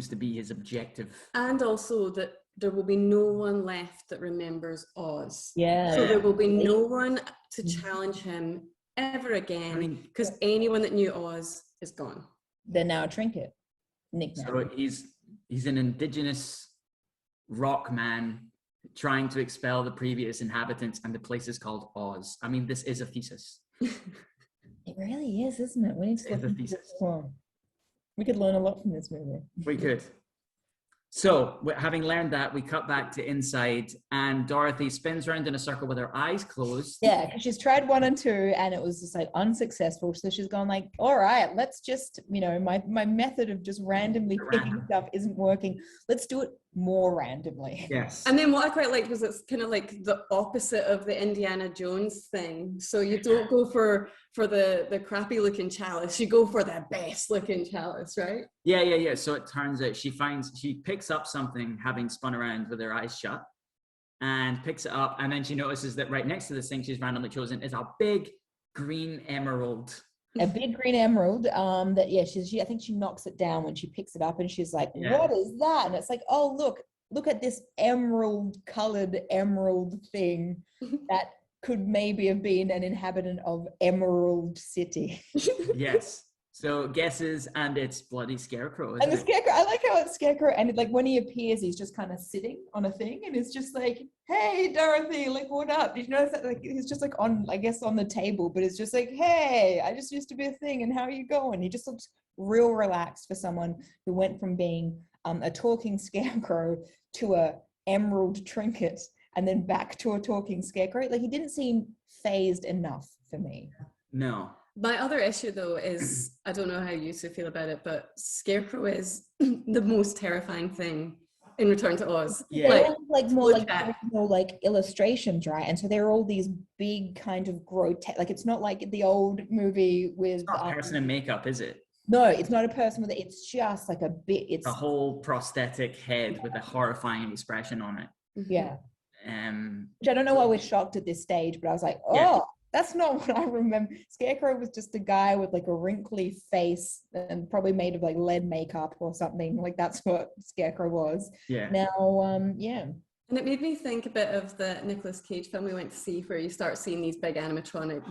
S3: to be his objective.
S1: And also that there will be no one left that remembers Oz.
S2: Yeah.
S1: So there will be no one to challenge him ever again, because anyone that knew Oz is gone.
S2: They're now a trinket. Nickname.
S3: So he's an indigenous rock man trying to expel the previous inhabitants, and the place is called Oz. I mean, this is a thesis.
S2: It really is, isn't it? We need to
S3: look at thesis.
S2: We could learn a lot from this movie.
S3: We could. So, having learned that, we cut back to inside, and Dorothy spins around in a circle with her eyes closed.
S2: Yeah, because she's tried 1 and 2, and it was just like unsuccessful. So she's gone like, all right, let's just, my method of just randomly picking stuff isn't working. Let's do it more randomly.
S3: Yes.
S1: And then what I quite liked was it's kind of like the opposite of the Indiana Jones thing. So you don't go for the crappy looking chalice, you go for the best looking chalice, right?
S3: Yeah. So it turns out she picks up something having spun around with her eyes shut, and picks it up, and then she notices that right next to this thing she's randomly chosen is a big green emerald.
S2: A big green emerald. I think she knocks it down when she picks it up, and she's like, what is that? And it's like, oh, look at this emerald colored emerald thing that could maybe have been an inhabitant of Emerald City.
S3: Yes. So guesses, and it's bloody Scarecrow.
S2: And the Scarecrow, I like how it's Scarecrow, and like when he appears, he's just kind of sitting on a thing, and it's just like, "Hey, Dorothy, like what up?" Did you notice that? Like he's just like on, I guess, on the table, but it's just like, "Hey, I just used to be a thing, and how are you going?" He just looks real relaxed for someone who went from being a talking Scarecrow to a emerald trinket, and then back to a talking Scarecrow. Like he didn't seem phased enough for me.
S3: No.
S1: My other issue, though, is I don't know how you two feel about it, but Scarecrow is the most terrifying thing in Return to Oz.
S3: Yeah.
S2: Like more like illustrations, right? And so they're all these big kind of grotesque. Like it's not like the old movie with
S3: It's not a person in makeup, is it?
S2: No, it's not a person with it. It's just like a bit. It's
S3: a whole prosthetic head with a horrifying expression on it.
S2: Yeah. Which I don't know why we're shocked at this stage, but I was like, oh. Yeah. That's not what I remember. Scarecrow was just a guy with like a wrinkly face and probably made of like lead makeup or something. Like that's what Scarecrow was.
S3: Yeah.
S2: Now, yeah.
S1: And it made me think a bit of the Nicolas Cage film we went to see, where you start seeing these big animatronic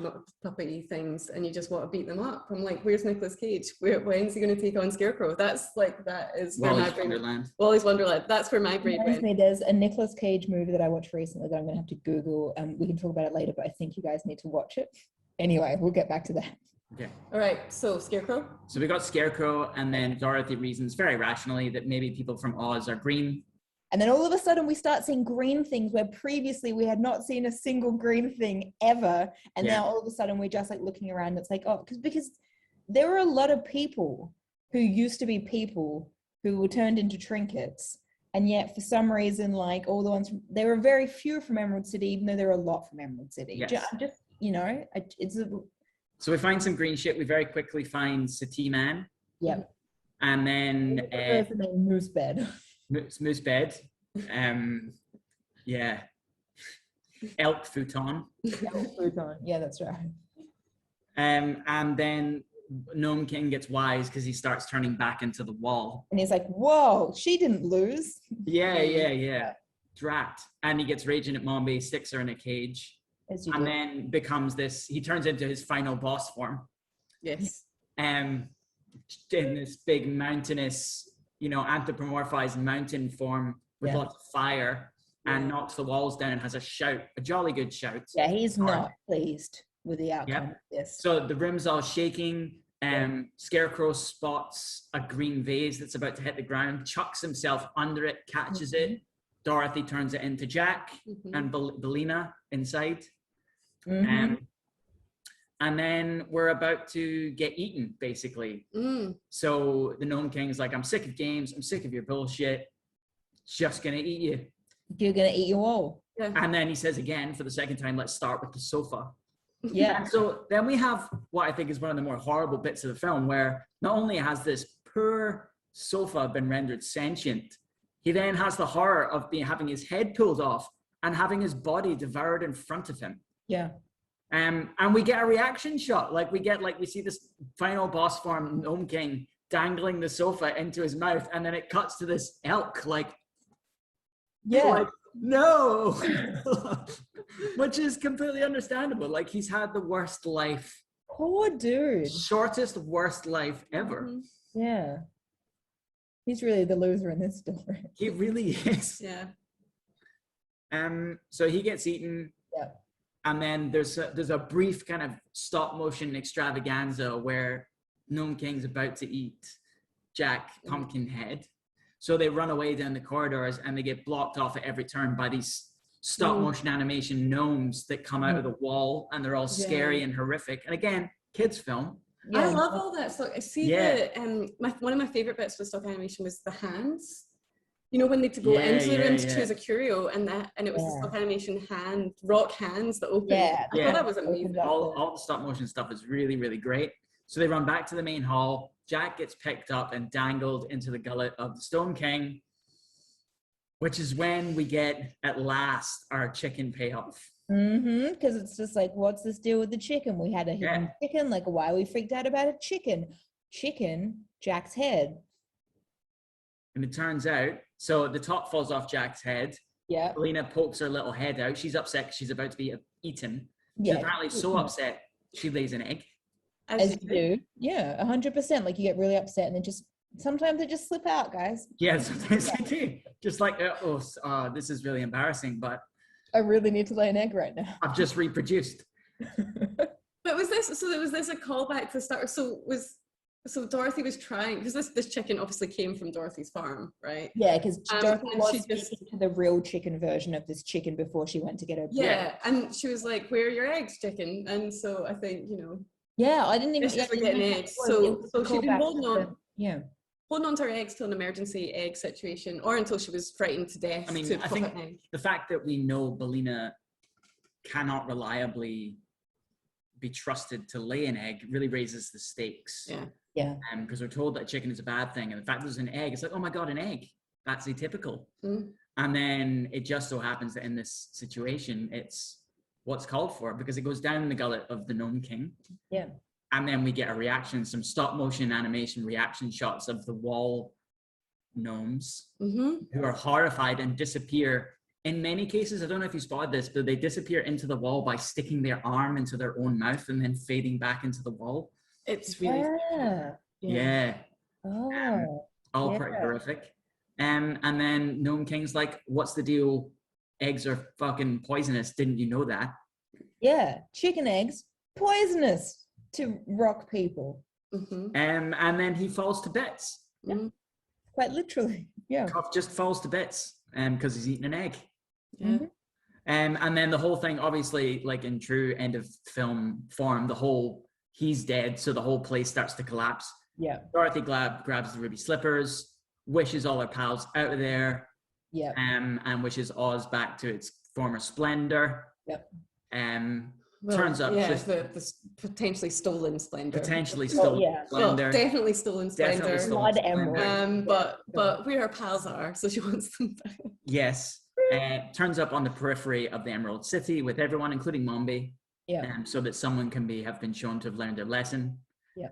S1: puppety things and you just want to beat them up. I'm like, where's Nicolas Cage? When's he going to take on Scarecrow? That's like, that is where
S3: Wally's Wonderland.
S1: Wally's Wonderland. That's where my brain went.
S2: There's a Nicolas Cage movie that I watched recently that I'm going to have to Google. We can talk about it later, but I think you guys need to watch it. Anyway, we'll get back to that.
S3: Okay.
S1: All right. So Scarecrow.
S3: So we got Scarecrow, and then Dorothy reasons very rationally that maybe people from Oz are green.
S2: And then all of a sudden we start seeing green things where previously we had not seen a single green thing ever. And now all of a sudden we're just like looking around. It's like, oh, because there are a lot of people who used to be people who were turned into trinkets. And yet for some reason, like all the ones, there are very few from Emerald City, even though there are a lot from Emerald City.
S3: Yes.
S2: Just, you know, it's a...
S3: So we find some green shit. We very quickly find Sati Man.
S2: Yeah.
S3: And then...
S2: the name Moose Bed.
S3: Moose Bed. Yeah. Elk Futon.
S2: Elk Futon. Yeah, that's right.
S3: And then Gnome King gets wise because he starts turning back into the wall.
S2: And he's like, whoa, she didn't lose.
S3: Yeah. Drat. And he gets raging at Mombi, sticks her in a cage. And then becomes this, he turns into his final boss form.
S1: Yes.
S3: In this big mountainous, anthropomorphized mountain form with lots of fire, and knocks the walls down and has a jolly good shout.
S2: Yeah, he's not pleased with the outcome of this.
S3: So the room's all shaking. Scarecrow spots a green vase that's about to hit the ground, chucks himself under it, catches it. Dorothy turns it into Jack and Belina inside. And then we're about to get eaten, basically. So the Gnome King's like, I'm sick of games. I'm sick of your bullshit. Just gonna eat you.
S2: You're gonna eat you all.
S1: Yeah.
S3: And then he says again for the second time, let's start with the sofa.
S2: Yeah.
S3: And so then we have what I think is one of the more horrible bits of the film, where not only has this poor sofa been rendered sentient, he then has the horror of having his head pulled off and having his body devoured in front of him.
S2: Yeah.
S3: And we get a reaction shot. We see this final boss form, Gnome King, dangling the sofa into his mouth, and then it cuts to this elk, no, which is completely understandable. Like, he's had the worst life.
S2: Poor dude.
S3: Shortest, worst life ever.
S2: Yeah. He's really the loser in this story.
S3: He really is.
S1: Yeah.
S3: So he gets eaten.
S2: Yeah.
S3: And then there's a brief kind of stop motion extravaganza where Gnome King's about to eat Jack Pumpkinhead. So they run away down the corridors and they get blocked off at every turn by these stop motion animation gnomes that come out of the wall, and they're all scary and horrific. And again, kids film.
S1: Yeah. I love all that stuff. I see one of my favorite bits with stop animation was the hands. When they had to go into the room to choose a curio, and it was the stop animation rock hands that opened. I thought that was amazing.
S3: All the stop motion stuff is really, really great. So they run back to the main hall. Jack gets picked up and dangled into the gullet of the Stone King, which is when we get, at last, our chicken payoff.
S2: Because it's just like, what's this deal with the chicken? We had a hidden chicken. Like, why are we freaked out about a chicken? Chicken, Jack's head.
S3: And it turns out, so the top falls off Jack's head.
S2: Yeah.
S3: Belina pokes her little head out. She's upset because she's about to be eaten. She's apparently so upset, she lays an egg.
S2: As you do. Yeah, 100%. Like you get really upset and then sometimes they just slip out, guys.
S3: Yeah, sometimes they do. Just like, this is really embarrassing, but
S2: I really need to lay an egg right now.
S3: I've just reproduced.
S1: But was this a callback to the start? So Dorothy was trying, because this chicken obviously came from Dorothy's farm, right?
S2: Yeah, because Dorothy was
S1: speaking
S2: to the real chicken version of this chicken before she went to get her.
S1: Yeah, and she was like, "Where are your eggs, chicken?" And so I think,
S2: Yeah, I didn't even.
S1: we're getting eggs. So she'd been holding on.
S2: Yeah.
S1: Holding on to her eggs till an emergency egg situation, or until she was frightened to death.
S3: I mean, I think the fact that we know Bellina cannot reliably be trusted to lay an egg really raises the stakes.
S1: Yeah.
S2: Yeah.
S3: Because we're told that chicken is a bad thing, and the fact there's an egg, it's like, oh my god, an egg. That's atypical.
S1: Mm.
S3: And then it just so happens that in this situation, it's what's called for, because it goes down the gullet of the Gnome King.
S2: Yeah.
S3: And then we get a reaction, some stop motion animation reaction shots of the wall gnomes who are horrified and disappear. In many cases, I don't know if you spotted this, but they disappear into the wall by sticking their arm into their own mouth and then fading back into the wall.
S1: It's really
S3: yeah.
S2: Oh.
S3: All pretty horrific. And then Gnome King's like, what's the deal? Eggs are fucking poisonous. Didn't you know that?
S2: Yeah. Chicken eggs, poisonous to rock people.
S3: And then he falls to bits.
S2: Yeah. Quite literally. Yeah.
S3: Cuff just falls to bits because he's eating an egg.
S1: Yeah.
S3: And then the whole thing, obviously, like in true end of film form, he's dead, so the whole place starts to collapse.
S2: Yeah.
S3: Dorothy grabs the ruby slippers, wishes all her pals out of there.
S2: Yeah.
S3: And wishes Oz back to its former splendor.
S2: Yep.
S3: Turns up
S1: just the potentially stolen splendor.
S3: Potentially stolen splendor.
S1: Well, definitely stolen splendor.
S3: Definitely stolen
S1: splendor. But where her pals are, so she wants them back.
S3: Yes. Turns up on the periphery of the Emerald City with everyone, including Mombi.
S2: Yeah.
S3: So that someone can have been shown to have learned their lesson.
S2: Yeah.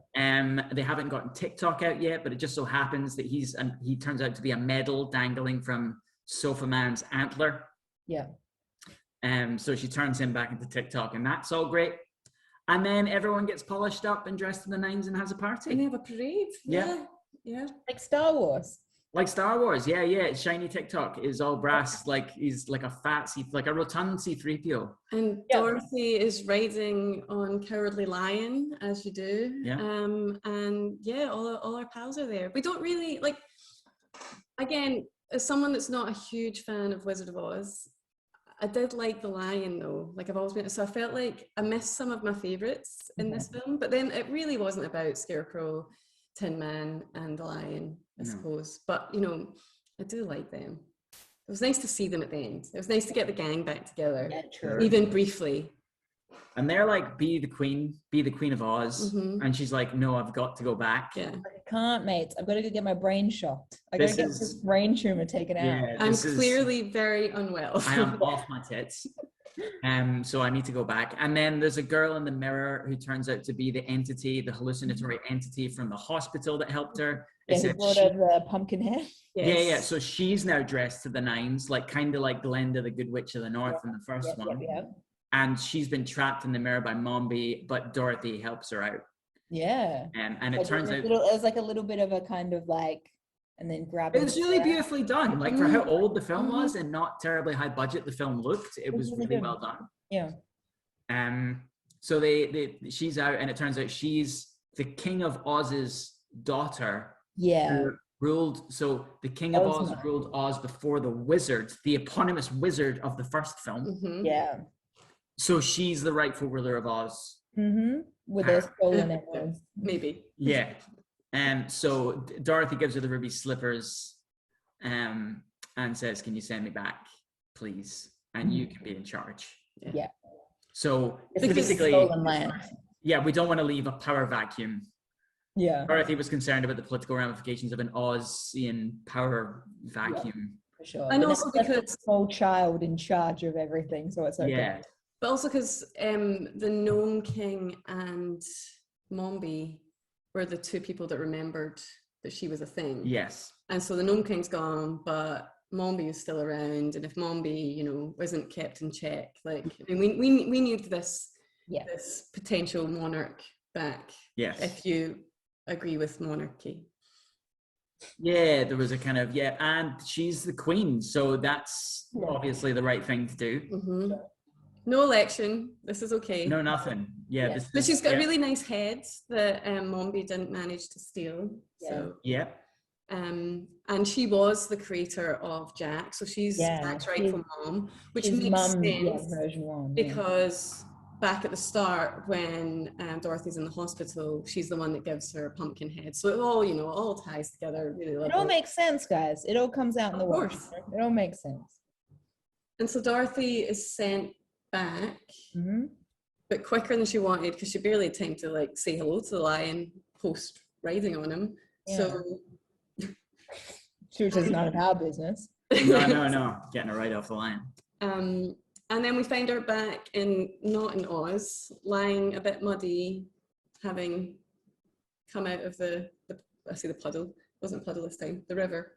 S3: They haven't gotten TikTok out yet, but it just so happens that he turns out to be a medal dangling from Sofa Man's antler.
S2: Yeah.
S3: So she turns him back into TikTok, and that's all great. And then everyone gets polished up and dressed to the nines and has a party.
S1: And they have a parade.
S3: Yeah.
S2: Like Star Wars.
S3: Like Star Wars, yeah. Shiny TikTok is all brass, like he's like a rotund C-3PO.
S1: And Dorothy is riding on Cowardly Lion, as you do.
S3: Yeah.
S1: And all our pals are there. We don't really again, as someone that's not a huge fan of Wizard of Oz, I did like the lion though. Like I've always been, so I felt like I missed some of my favorites in this film, but then it really wasn't about Scarecrow, Tin Man and the lion, I suppose. But I do like them. It was nice to see them at the end. It was nice to get the gang back together, even briefly.
S3: And they're like, be the queen of Oz. And she's like, no, I've got to go back.
S1: Yeah.
S2: I can't, mates. I've got to go get my brain shocked. I got to get this brain tumor taken out.
S1: I'm clearly very unwell.
S3: I am off my tits. So I need to go back. And then there's a girl in the mirror who turns out to be the hallucinatory entity from the hospital that helped her.
S2: Yeah, who brought her the pumpkin hair.
S1: Yes.
S3: Yeah. So she's now dressed to the nines, like kind of like Glenda, the Good Witch of the North in the first one. And she's been trapped in the mirror by Mombi, but Dorothy helps her out.
S2: Yeah.
S3: And it turns out...
S2: It was like a little bit of a kind of like, and then grab it.
S3: It was really beautifully done. Like for how old the film was and not terribly high budget the film looked, it was really well done.
S2: Yeah.
S3: So she's out, and it turns out she's the King of Oz's daughter.
S2: Yeah.
S3: So the King of Oz ruled Oz before the wizard, the eponymous wizard of the first film.
S2: Yeah.
S3: So she's the rightful ruler of Oz.
S2: With their stolen emeralds.
S1: Maybe.
S3: Yeah. So Dorothy gives her the ruby slippers and says, can you send me back, please? And you can be in charge.
S2: Yeah.
S3: So
S2: it's
S3: basically,
S2: stolen land.
S3: Yeah, we don't want to leave a power vacuum.
S2: Yeah.
S3: Dorothy was concerned about the political ramifications of an Ozian power vacuum.
S2: For sure.
S1: And
S2: but
S1: also because
S2: a small child in charge of everything, so it's okay.
S3: Yeah.
S1: But also because the Gnome King and Mombi were the two people that remembered that she was a thing.
S3: Yes.
S1: And so the Gnome King's gone, but Mombi is still around. And if Mombi, isn't kept in check, like, I mean, we need this potential monarch back.
S3: Yes.
S1: If you agree with monarchy.
S3: Yeah, there was a kind of, and she's the queen, so that's obviously the right thing to do.
S1: Mm-hmm. No election. This is okay.
S3: No, nothing. Yeah,
S2: Yes.
S1: But she's got a really nice head that Mombi didn't manage to steal. So and she was the creator of Jack, so she's Jack's rightful mom, which makes sense
S2: version 1,
S1: because back at the start when Dorothy's in the hospital, she's the one that gives her a pumpkin head. So it all, all ties together really lovely.
S2: It all makes sense, guys. It all comes out in the wash. It all makes sense.
S1: And so Dorothy is sent back, but quicker than she wanted because she barely had time to like say hello to the lion post riding on him. So
S2: Which is none of our business.
S3: No, getting her right off the line.
S1: And then we find her back not in Oz, lying a bit muddy, having come out of the puddle. It wasn't a puddle this time, the river.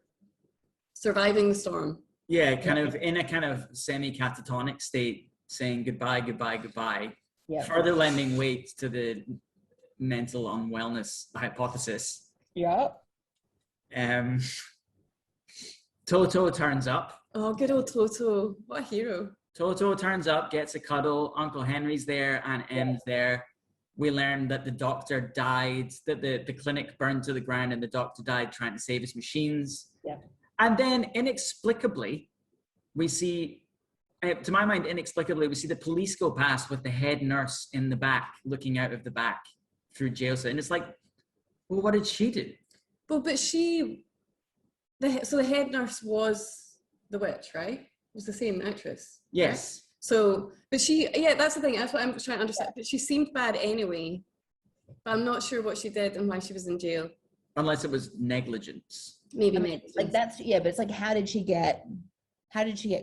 S1: Surviving the storm.
S3: Yeah, kind of in a kind of semi-catatonic state, saying goodbye, goodbye, goodbye. Yeah. Further lending weight to the mental unwellness hypothesis.
S2: Yeah.
S3: Toto turns up.
S1: Oh, good old Toto. What a hero.
S3: Toto turns up, gets a cuddle. Uncle Henry's there, Aunt Em's there. We learn that the doctor died, that the clinic burned to the ground and the doctor died trying to save his machines.
S2: Yeah.
S3: And then inexplicably, we see, to my mind, we see the police go past with the head nurse in the back, looking out of the back through jail cell. And it's like, well, what did she do?
S1: Well, but so the head nurse was the witch, right? It was the same actress.
S3: Yes.
S1: Right? So, but that's the thing. That's what I'm trying to understand. But she seemed bad anyway. But I'm not sure what she did and why she was in jail.
S3: Unless it was negligence.
S1: Maybe negligence.
S2: Like but it's like, how did she get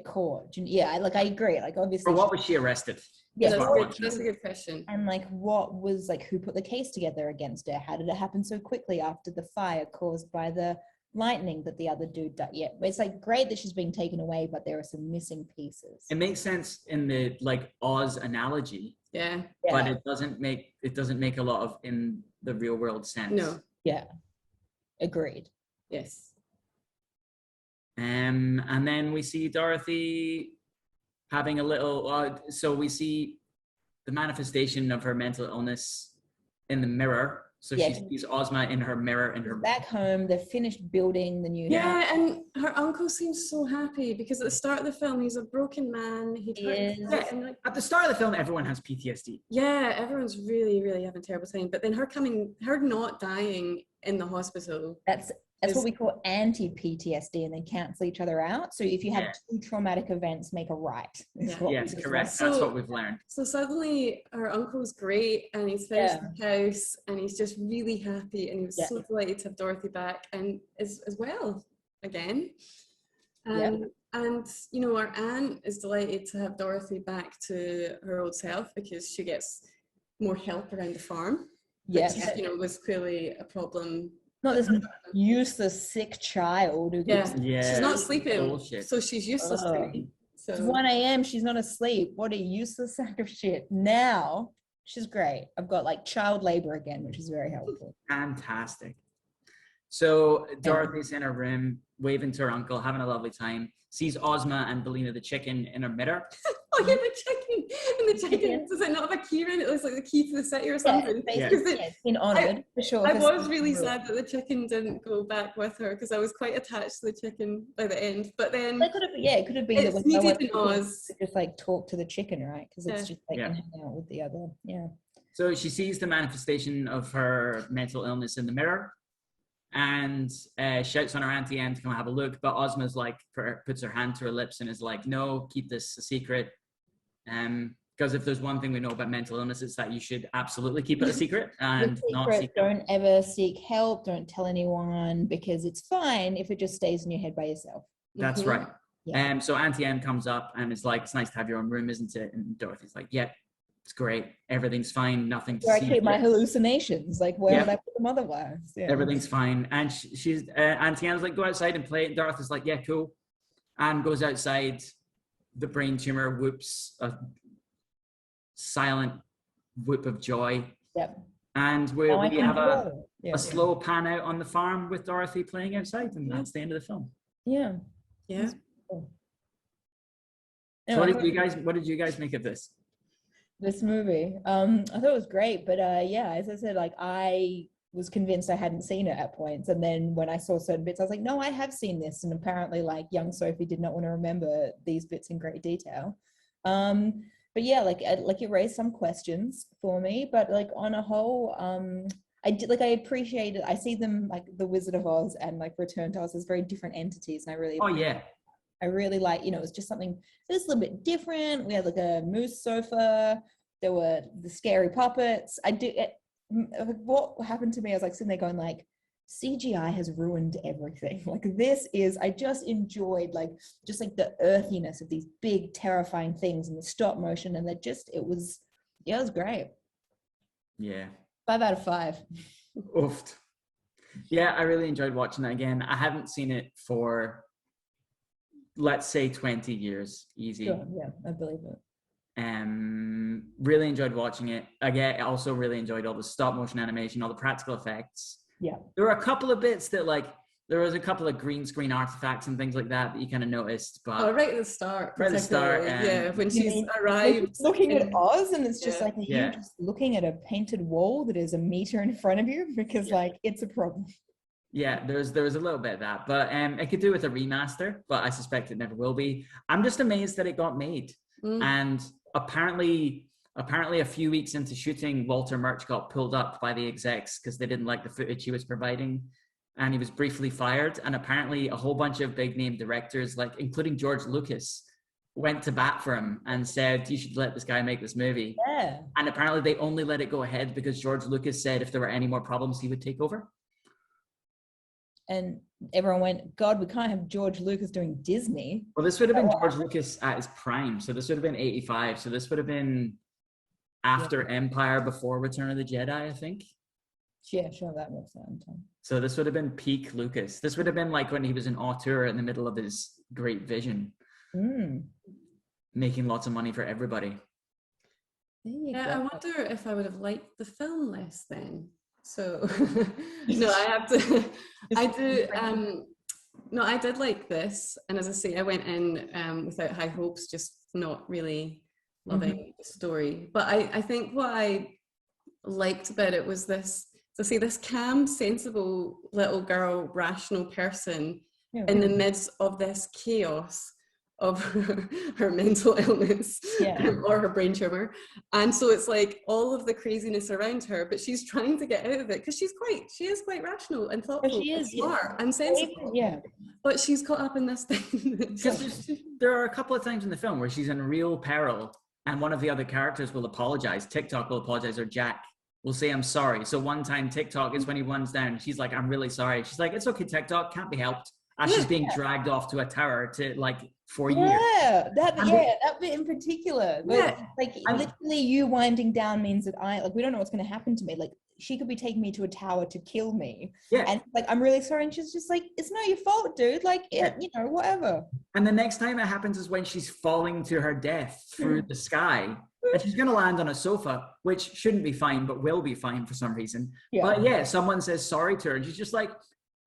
S2: caught? I agree. Like, obviously.
S3: For what was she arrested?
S1: Yeah, that's a good question.
S2: And like, what was who put the case together against her? How did it happen so quickly after the fire caused by the lightning that the other dude died? Yeah, it's like great that she's being taken away, but there are some missing pieces.
S3: It makes sense in the Oz analogy.
S1: Yeah.
S3: But it doesn't make a lot of in the real world sense.
S1: No.
S2: Yeah. Agreed.
S1: Yes.
S3: And then we see Dorothy having a little. So we see the manifestation of her mental illness in the mirror. So she sees Ozma in her mirror.
S2: Back home, they've finished building the new house.
S1: Yeah, and her uncle seems so happy because at the start of the film, he's a broken man.
S3: At the start of the film, everyone has PTSD.
S1: Yeah, everyone's really, really having a terrible time. But then her not dying in the hospital.
S2: That's what we call anti-PTSD, and they cancel each other out. So if you have two traumatic events, make a right.
S3: Yes, correct. That's what we've learned.
S1: So suddenly her uncle's great and he's finished the house and he's just really happy and he was so delighted to have Dorothy back and as well again. And our aunt is delighted to have Dorothy back to her old self because she gets more help around the farm.
S2: Yes.
S1: Which, was clearly a problem.
S2: Not this useless sick child who
S1: she's not sleeping, so she's useless to me. So
S2: it's 1 a.m. She's not asleep. What a useless sack of shit. Now she's great. I've got child labor again, which is very helpful.
S3: Fantastic. So Dorothy's in her room, waving to her uncle, having a lovely time. Sees Ozma and Bellina the chicken in her mirror.
S1: Oh yeah, the chicken. And the chicken, does it not have a key in it? It looks like the key to the city or something.
S2: It's been honoured, for sure.
S1: I was really sad that the chicken didn't go back with her because I was quite attached to the chicken by the end. But then
S2: it could have been that when
S1: no in Oz.
S2: Just talk to the chicken, right? Because it's just hang out with the other. Yeah.
S3: So she sees the manifestation of her mental illness in the mirror. And shouts on her Auntie Em to come have a look, but Ozma's puts her hand to her lips and is like, no, keep this a secret, because if there's one thing we know about mental illness, it's that you should absolutely keep it a secret and not secret.
S2: Don't ever seek help, don't tell anyone, because it's fine if it just stays in your head by yourself.
S3: That's right. So Auntie Em comes up and is like, it's nice to have your own room, isn't it? And Dorothy's like, yep, it's great, everything's fine, nothing to see.
S2: I keep my hallucinations, where would I put them otherwise?
S3: Everything's fine. And she's Auntie Anne's like, go outside and play, and Dorothy's like, yeah, cool. And goes outside, the brain tumor whoops a silent whoop of joy. And we have
S2: Yeah,
S3: a slow pan out on the farm with Dorothy playing outside, and that's the end of the film.
S2: Yeah.
S1: Yeah.
S2: Cool.
S3: So what did you guys make of this?
S2: This movie? I thought it was great, but yeah, as I said, like I was convinced I hadn't seen it at points, and then when I saw certain bits, I was like, no, I have seen this, and apparently, like young Sophie did not want to remember these bits in great detail. But yeah, like it raised some questions for me, but like on a whole, I appreciate it. I see them like The Wizard of Oz and like Return to Oz as very different entities, and I really like, it was just something that's a little bit different. We had like a moose sofa. There were the scary puppets. What happened to me, I was like sitting there going like, CGI has ruined everything. Like I just enjoyed just the earthiness of these big, terrifying things and the stop motion. And it was great.
S3: Yeah.
S2: 5 out of 5.
S3: Oofed. Yeah, I really enjoyed watching it again. I haven't seen it for, let's say, 20 years. Easy.
S2: Sure, yeah, I believe it.
S3: Really enjoyed watching it. Again, I also really enjoyed all the stop motion animation, all the practical effects.
S2: Yeah.
S3: There were a couple of bits that there was a couple of green screen artifacts and things like that you kind of noticed, but
S1: right at the start.
S3: Right at the start,
S1: yeah, when she's arrived.
S2: Looking at Oz, and it's just you're just looking at a painted wall that is a meter in front of you, because it's a problem.
S3: Yeah, there was a little bit of that, but it could do with a remaster, but I suspect it never will be. I'm just amazed that it got made. And apparently a few weeks into shooting, Walter Murch got pulled up by the execs because they didn't like the footage he was providing, and he was briefly fired. And apparently a whole bunch of big name directors, including George Lucas, went to bat for him and said, you should let this guy make this movie.
S2: Yeah.
S3: And apparently they only let it go ahead because George Lucas said if there were any more problems, he would take over.
S2: And everyone went, God, we can't have George Lucas doing Disney.
S3: Well, this would have been George Lucas at his prime. So this would have been 85. So this would have been after Empire, before Return of the Jedi, I think.
S2: Yeah, sure, that makes sense.
S3: So this would have been peak Lucas. This would have been like when he was an auteur in the middle of his great vision. Making lots of money for everybody.
S1: Yeah, I wonder if I would have liked the film less then. So no, I have to. I do. No, I did like this, and as I say, I went in without high hopes, just not really loving the story. But I think what I liked about it was this. So see, this calm, sensible little girl, rational person in the midst of this chaos of her mental illness or her brain tumor. And so it's like all of the craziness around her, but she's trying to get out of it because she is quite rational and thoughtful and smart and sensible.
S2: Yeah.
S1: But she's caught up in this thing.
S3: There are a couple of times in the film where she's in real peril and one of the other characters will apologize. TikTok will apologize, or Jack will say, I'm sorry. So one time TikTok is when he runs down. She's like, I'm really sorry. She's like, it's okay, TikTok, can't be helped. As she's being dragged off to a tower for years.
S2: Yeah, that bit in particular. Literally you winding down means that we don't know what's going to happen to me. Like, she could be taking me to a tower to kill me. Yeah. And I'm really sorry. And she's just like, it's not your fault, dude. Whatever.
S3: And the next time it happens is when she's falling to her death through the sky. And she's going to land on a sofa, which shouldn't be fine, but will be fine for some reason. Yeah. But someone says sorry to her. And she's just like,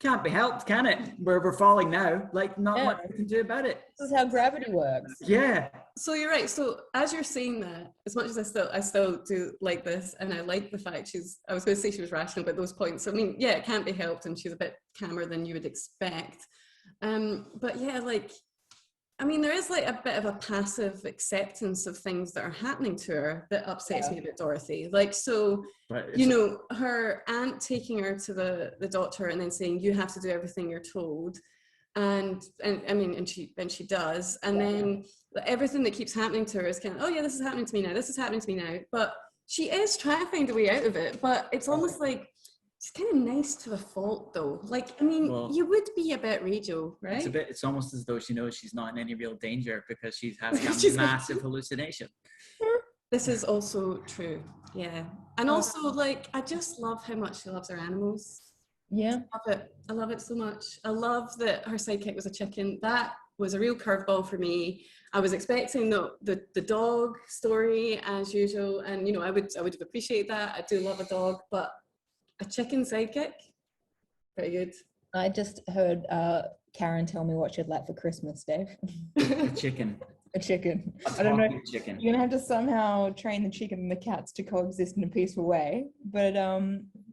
S3: can't be helped, can it? We're falling now. Not much we can do about it.
S2: This is how gravity works.
S3: Yeah.
S1: So you're right. So as you're saying that, as much as I still do like this, and I like the fact I was going to say she was rational about those points. So, I mean, it can't be helped, and she's a bit calmer than you would expect. But there is a bit of a passive acceptance of things that are happening to her that upsets me about Dorothy. Her aunt taking her to the doctor and then saying, you have to do everything you're told. And she does. And then everything that keeps happening to her is kind of, oh yeah, this is happening to me now. This is happening to me now. But she is trying to find a way out of it. But it's almost like, it's kind of nice to a fault, though. You would be a bit Rachel, right?
S3: It's almost as though she knows she's not in any real danger because she's having a massive hallucination.
S1: This is also true, yeah. And also, I just love how much she loves her animals.
S2: Yeah.
S1: I love it so much. I love that her sidekick was a chicken. That was a real curveball for me. I was expecting the dog story as usual, and you know, I would appreciate that. I do love a dog, but a chicken sidekick, pretty good.
S2: I just heard Karen tell me what she'd like for Christmas, Dave.
S3: A chicken.
S2: A chicken.
S3: I don't know. Chicken.
S2: You're gonna have to somehow train the chicken and the cats to coexist in a peaceful way, but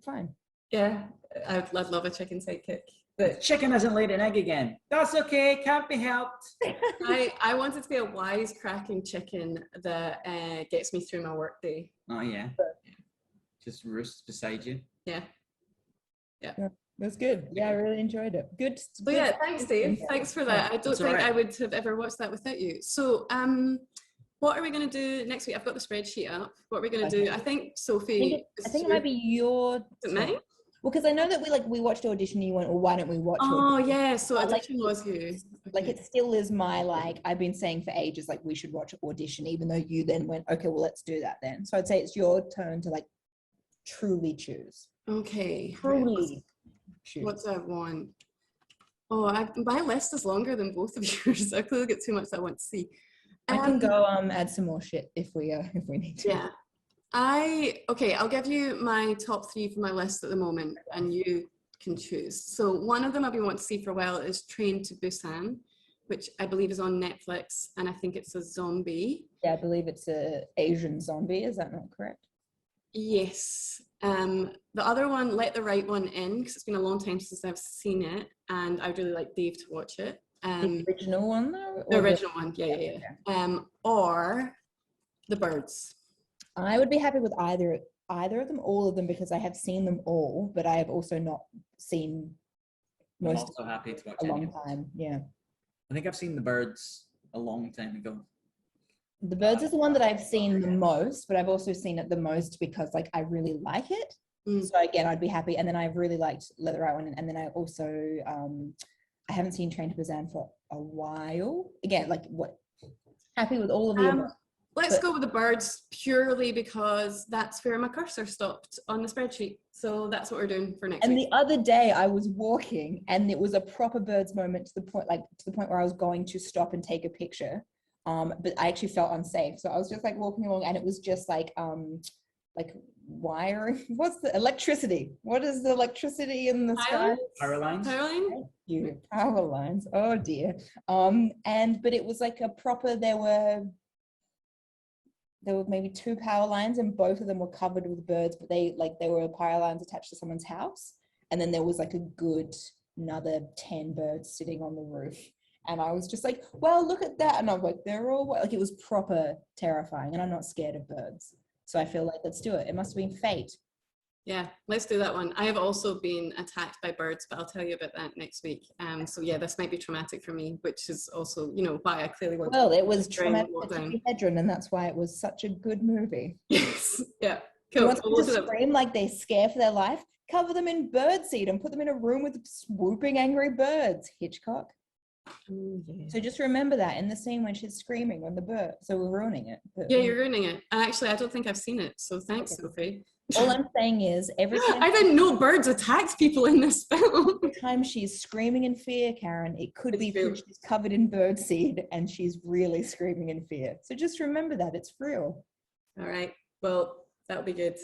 S2: fine.
S1: Yeah, I'd love a chicken sidekick.
S3: But chicken hasn't laid an egg again. That's okay, can't be helped.
S1: I wanted to be a wisecracking chicken that gets me through my workday.
S3: Oh yeah. Just roosts beside you.
S1: Yeah.
S2: That's good. Yeah, I really enjoyed it. Good.
S1: So yeah, thanks, Dave. Thanks for that. I don't think I would have ever watched that without you. So what are we going to do next week? I've got the spreadsheet up. What are we going to do? I think Sophie.
S2: I think it might be your.
S1: Is it mine?
S2: Well, because I know that we watched Audition and you went, well, why don't we watch
S1: Audition? Yeah, so Audition was you. Okay.
S2: Like it still is my, I've been saying for ages, we should watch Audition, even though you then went, okay, well, let's do that then. So I'd say it's your turn to truly choose.
S1: Okay.
S2: Truly choose.
S1: What do I want? Oh, my list is longer than both of yours. I clearly get too much that I want to see.
S2: I can go add some more shit if we need to.
S1: Yeah. I'll give you my top 3 for my list at the moment, and you can choose. So one of them I've been wanting to see for a while is Train to Busan, which I believe is on Netflix, and I think it's a zombie.
S2: Yeah, I believe it's a Asian zombie. Is that not correct?
S1: Yes. The other one, Let the Right One In, because it's been a long time since I've seen it, and I'd really like Dave to watch it.
S2: The original one, though?
S1: The original one, yeah. Or The Birds.
S2: I would be happy with either of them, all of them, because I have seen them all, but I have also not seen most.
S3: I'm also happy to watch
S2: a long time. Yeah.
S3: I think I've seen The Birds a long time ago.
S2: The Birds is the one that I've seen the most, but I've also seen it the most because I really like it. So again, I'd be happy. And then I've really liked Let the Right One. And then I also I haven't seen Train to Busan for a while. Again, happy with all of them.
S1: Let's go with The Birds purely because that's where my cursor stopped on the spreadsheet. So that's what we're doing for next week.
S2: And the other day I was walking and it was a proper Birds moment to the point where I was going to stop and take a picture. But I actually felt unsafe. So I was just walking along and it was just wiring. What's the electricity? What is the electricity in the sky?
S3: Power lines.
S1: Power line?
S2: Thank you. Power lines. Oh dear. But it was a proper, there were maybe 2 power lines and both of them were covered with birds, but they were power lines attached to someone's house. And then there was a good another 10 birds sitting on the roof. And I was just well, look at that. And I was they're all it was proper terrifying, and I'm not scared of birds. So I feel let's do it. It must have been fate.
S1: Yeah, let's do that one. I have also been attacked by birds, but I'll tell you about that next week. So yeah, this might be traumatic for me, which is also, why I clearly want
S2: it was traumatic for Hedron, and that's why it was such a good movie.
S1: Yes, yeah, cool.
S2: You want them to scream like they scare for their life? Cover them in birdseed and put them in a room with swooping angry birds, Hitchcock.
S1: Oh, yeah.
S2: So just remember that in the scene when she's screaming on the bird. So we're ruining it.
S1: Yeah, you're ruining it. And actually, I don't think I've seen it. So thanks, Sophie.
S2: All I'm saying is every time
S1: I didn't know birds attacked people in this film.
S2: Every time she's screaming in fear, Karen, it could be because she's covered in birdseed and she's really screaming in fear. So just remember that it's real.
S1: All right. Well, that'll be good.